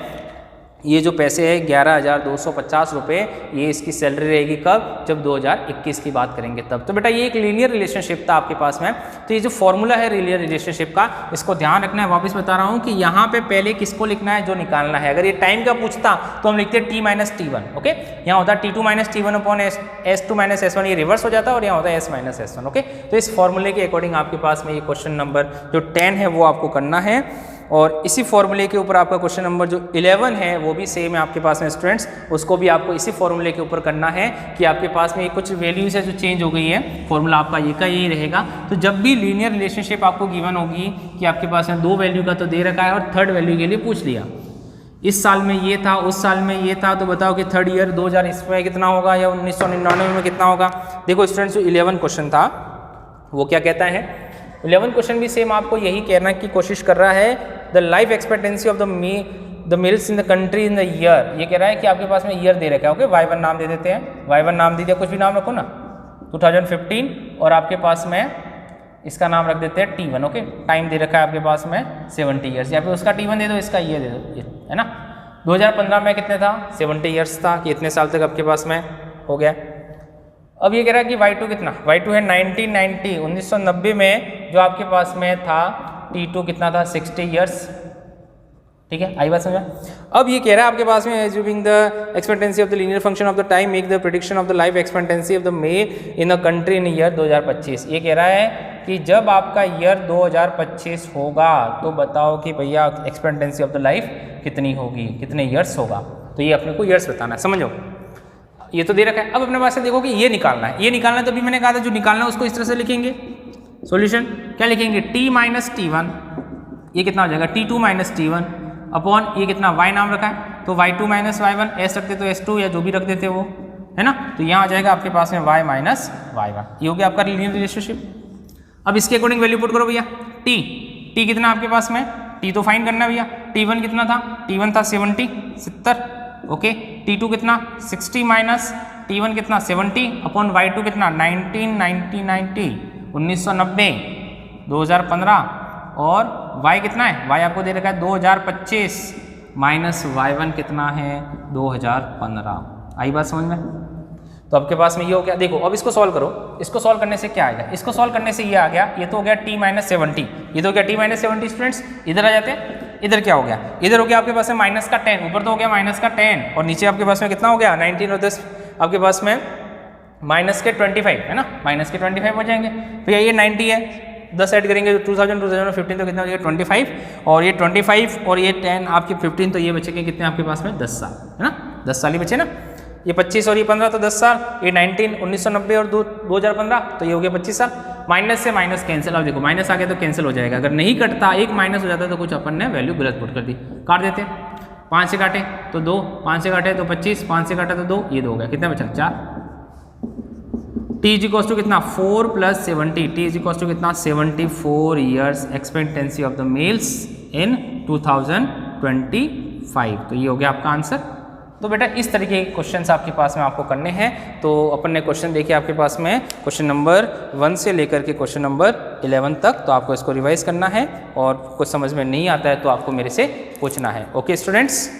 ये जो पैसे है 11,250 रुपये, ये इसकी सैलरी रहेगी कब, जब 2021 की बात करेंगे तब। तो बेटा ये एक लीनियर रिलेशनशिप था आपके पास में। तो ये जो फॉर्मूला है लीनियर रिलेशनशिप का, इसको ध्यान रखना है। वापस बता रहा हूँ कि यहाँ पे पहले किसको लिखना है, जो निकालना है। अगर ये टाइम का पूछता तो हम लिखते T माइनस T1। ओके, यहाँ होता है T2 minus T1 upon S2 minus S1, ये रिवर्स हो जाता है, और यहाँ होता है S माइनस S1। ओके, तो इस फॉर्मूले के अकॉर्डिंग आपके पास में ये क्वेश्चन नंबर जो 10 है वो आपको करना है। और इसी फॉर्मूले के ऊपर आपका क्वेश्चन नंबर जो 11 है वो भी सेम है आपके पास में स्टूडेंट्स, उसको भी आपको इसी फॉर्मूले के ऊपर करना है कि आपके पास में कुछ वैल्यूज है जो चेंज हो गई है, फॉर्मूला आपका ये का यही रहेगा। तो जब भी लीनियर रिलेशनशिप आपको गिवन होगी कि आपके पास में 2 वैल्यू का तो दे रखा है और 3rd वैल्यू के लिए पूछ लिया, इस साल में ये था उस साल में ये था, तो बताओ कि 3rd ईयर 2000 इसमें कितना होगा या 1999 में कितना होगा। देखो स्टूडेंट्स जो 11 क्वेश्चन था वो क्या कहता है, 11 क्वेश्चन भी सेम आपको यही कहना की कोशिश कर रहा है, the life expectancy of the males in the country in the year. ये कह रहा है कि आपके पास में ईयर दे रखा है। ओके, Y1 नाम दे देते हैं, Y1 नाम दे दिया, कुछ भी नाम रखो ना, 2015, और आपके पास में इसका नाम रख देते हैं T1। ओके, टाइम दे रखा है आपके पास में 70 ईयर्स, या फिर उसका T1 दे दो, इसका ईयर दे दो, है ना। 2015 में कितने था 70 ईयर्स था, कि इतने साल तक आपके पास में हो गया। अब ये कह रहा है कि Y2 कितना, Y2 है 1990 में जो आपके पास में था T2 कितना था 60 ईयर्स। ठीक है, आई बात समझा। अब ये कह रहा है आपके पास में assuming the expectancy of the linear function of the time make the prediction of the life expectancy of the male in a country in year 2025। ये कह रहा है कि जब आपका ईयर 2025 होगा तो बताओ कि भैया एक्सपेक्टेंसी ऑफ द लाइफ कितनी होगी, कितने ईयर्स होगा। तो ये अपने को ईयर्स बताना है, समझो। ये तो दे रखा है। अब अपने पास से देखो कि ये निकालना है, ये निकालना है। तो अभी मैंने कहा था जो निकालना है उसको इस तरह से लिखेंगे। सॉल्यूशन क्या लिखेंगे, T माइनस T1, ये कितना हो जाएगा T2 माइनस T1 अपॉन ये कितना Y नाम रखा है तो Y2 माइनस Y1, S रख देते तो S2 या जो भी रख देते वो, है ना। तो यहाँ आ जाएगा आपके पास में Y माइनस Y1, ये हो गया आपका लीनियर रिलेशनशिप। अब इसके अकॉर्डिंग वैल्यू पुट करो भैया। T कितना आपके पास में, T तो फाइन करना भैया। T1 कितना था, T1 था 70। ओके, T2 कितना 60 माइनस T1 कितना 70 अपॉन Y2 कितना 1990 2015 और Y कितना है, Y आपको दे रखा है 2025 माइनस Y1 कितना है 2015। आई बात समझ में। तो आपके पास में ये हो गया। देखो अब इसको सॉल्व करो, इसको सॉल्व करने से क्या आएगा, इसको सॉल्व करने से ये आ गया, ये तो हो गया t-70, ये तो हो गया t-70 स्टूडेंट्स। इधर आ जाते हैं, इधर क्या हो गया, इधर हो गया आपके पास में माइनस का 10, ऊपर तो हो गया माइनस का 10 और नीचे आपके पास में कितना हो गया 19 और 10 आपके पास में माइनस के 25 है ना, माइनस के 25 हो जाएंगे। फिर ये 90 है, 10 ऐड करेंगे तो 2015 तो कितना हो जाएगा 25 और ये 25 और ये 10 आपके 15 तो ये बचेंगे कितने आपके पास में 10 साल है ना, 10 साल ही बचे ना। ये 25 और ये 15 तो 10 साल, ये 1990 और 2015 तो ये हो गया 25 साल। माइनस से माइनस कैंसिल, अब देखो माइनस आ गया तो कैंसिल हो जाएगा, अगर नहीं कटता एक माइनस हो जाता तो कुछ अपन ने वैल्यू गलत पुट कर दी, काट देते। 5 से काटे तो 2, 5 से काटे तो 25, 5 से काटे तो 2, ये 2 हो गया, कितना बचा 4। t इज इक्वल टू कितना 4 + 70, t इज इक्वल टू कितना 74 years expectancy of the males in 2025, तो ये हो गया आपका आंसर। तो बेटा इस तरीके के क्वेश्चंस आपके पास में आपको करने हैं। तो अपन ने क्वेश्चन देखे आपके पास में क्वेश्चन नंबर 1 से लेकर के क्वेश्चन नंबर 11 तक, तो आपको इसको रिवाइज करना है और कुछ समझ में नहीं आता है तो आपको मेरे से पूछना है। Okay students.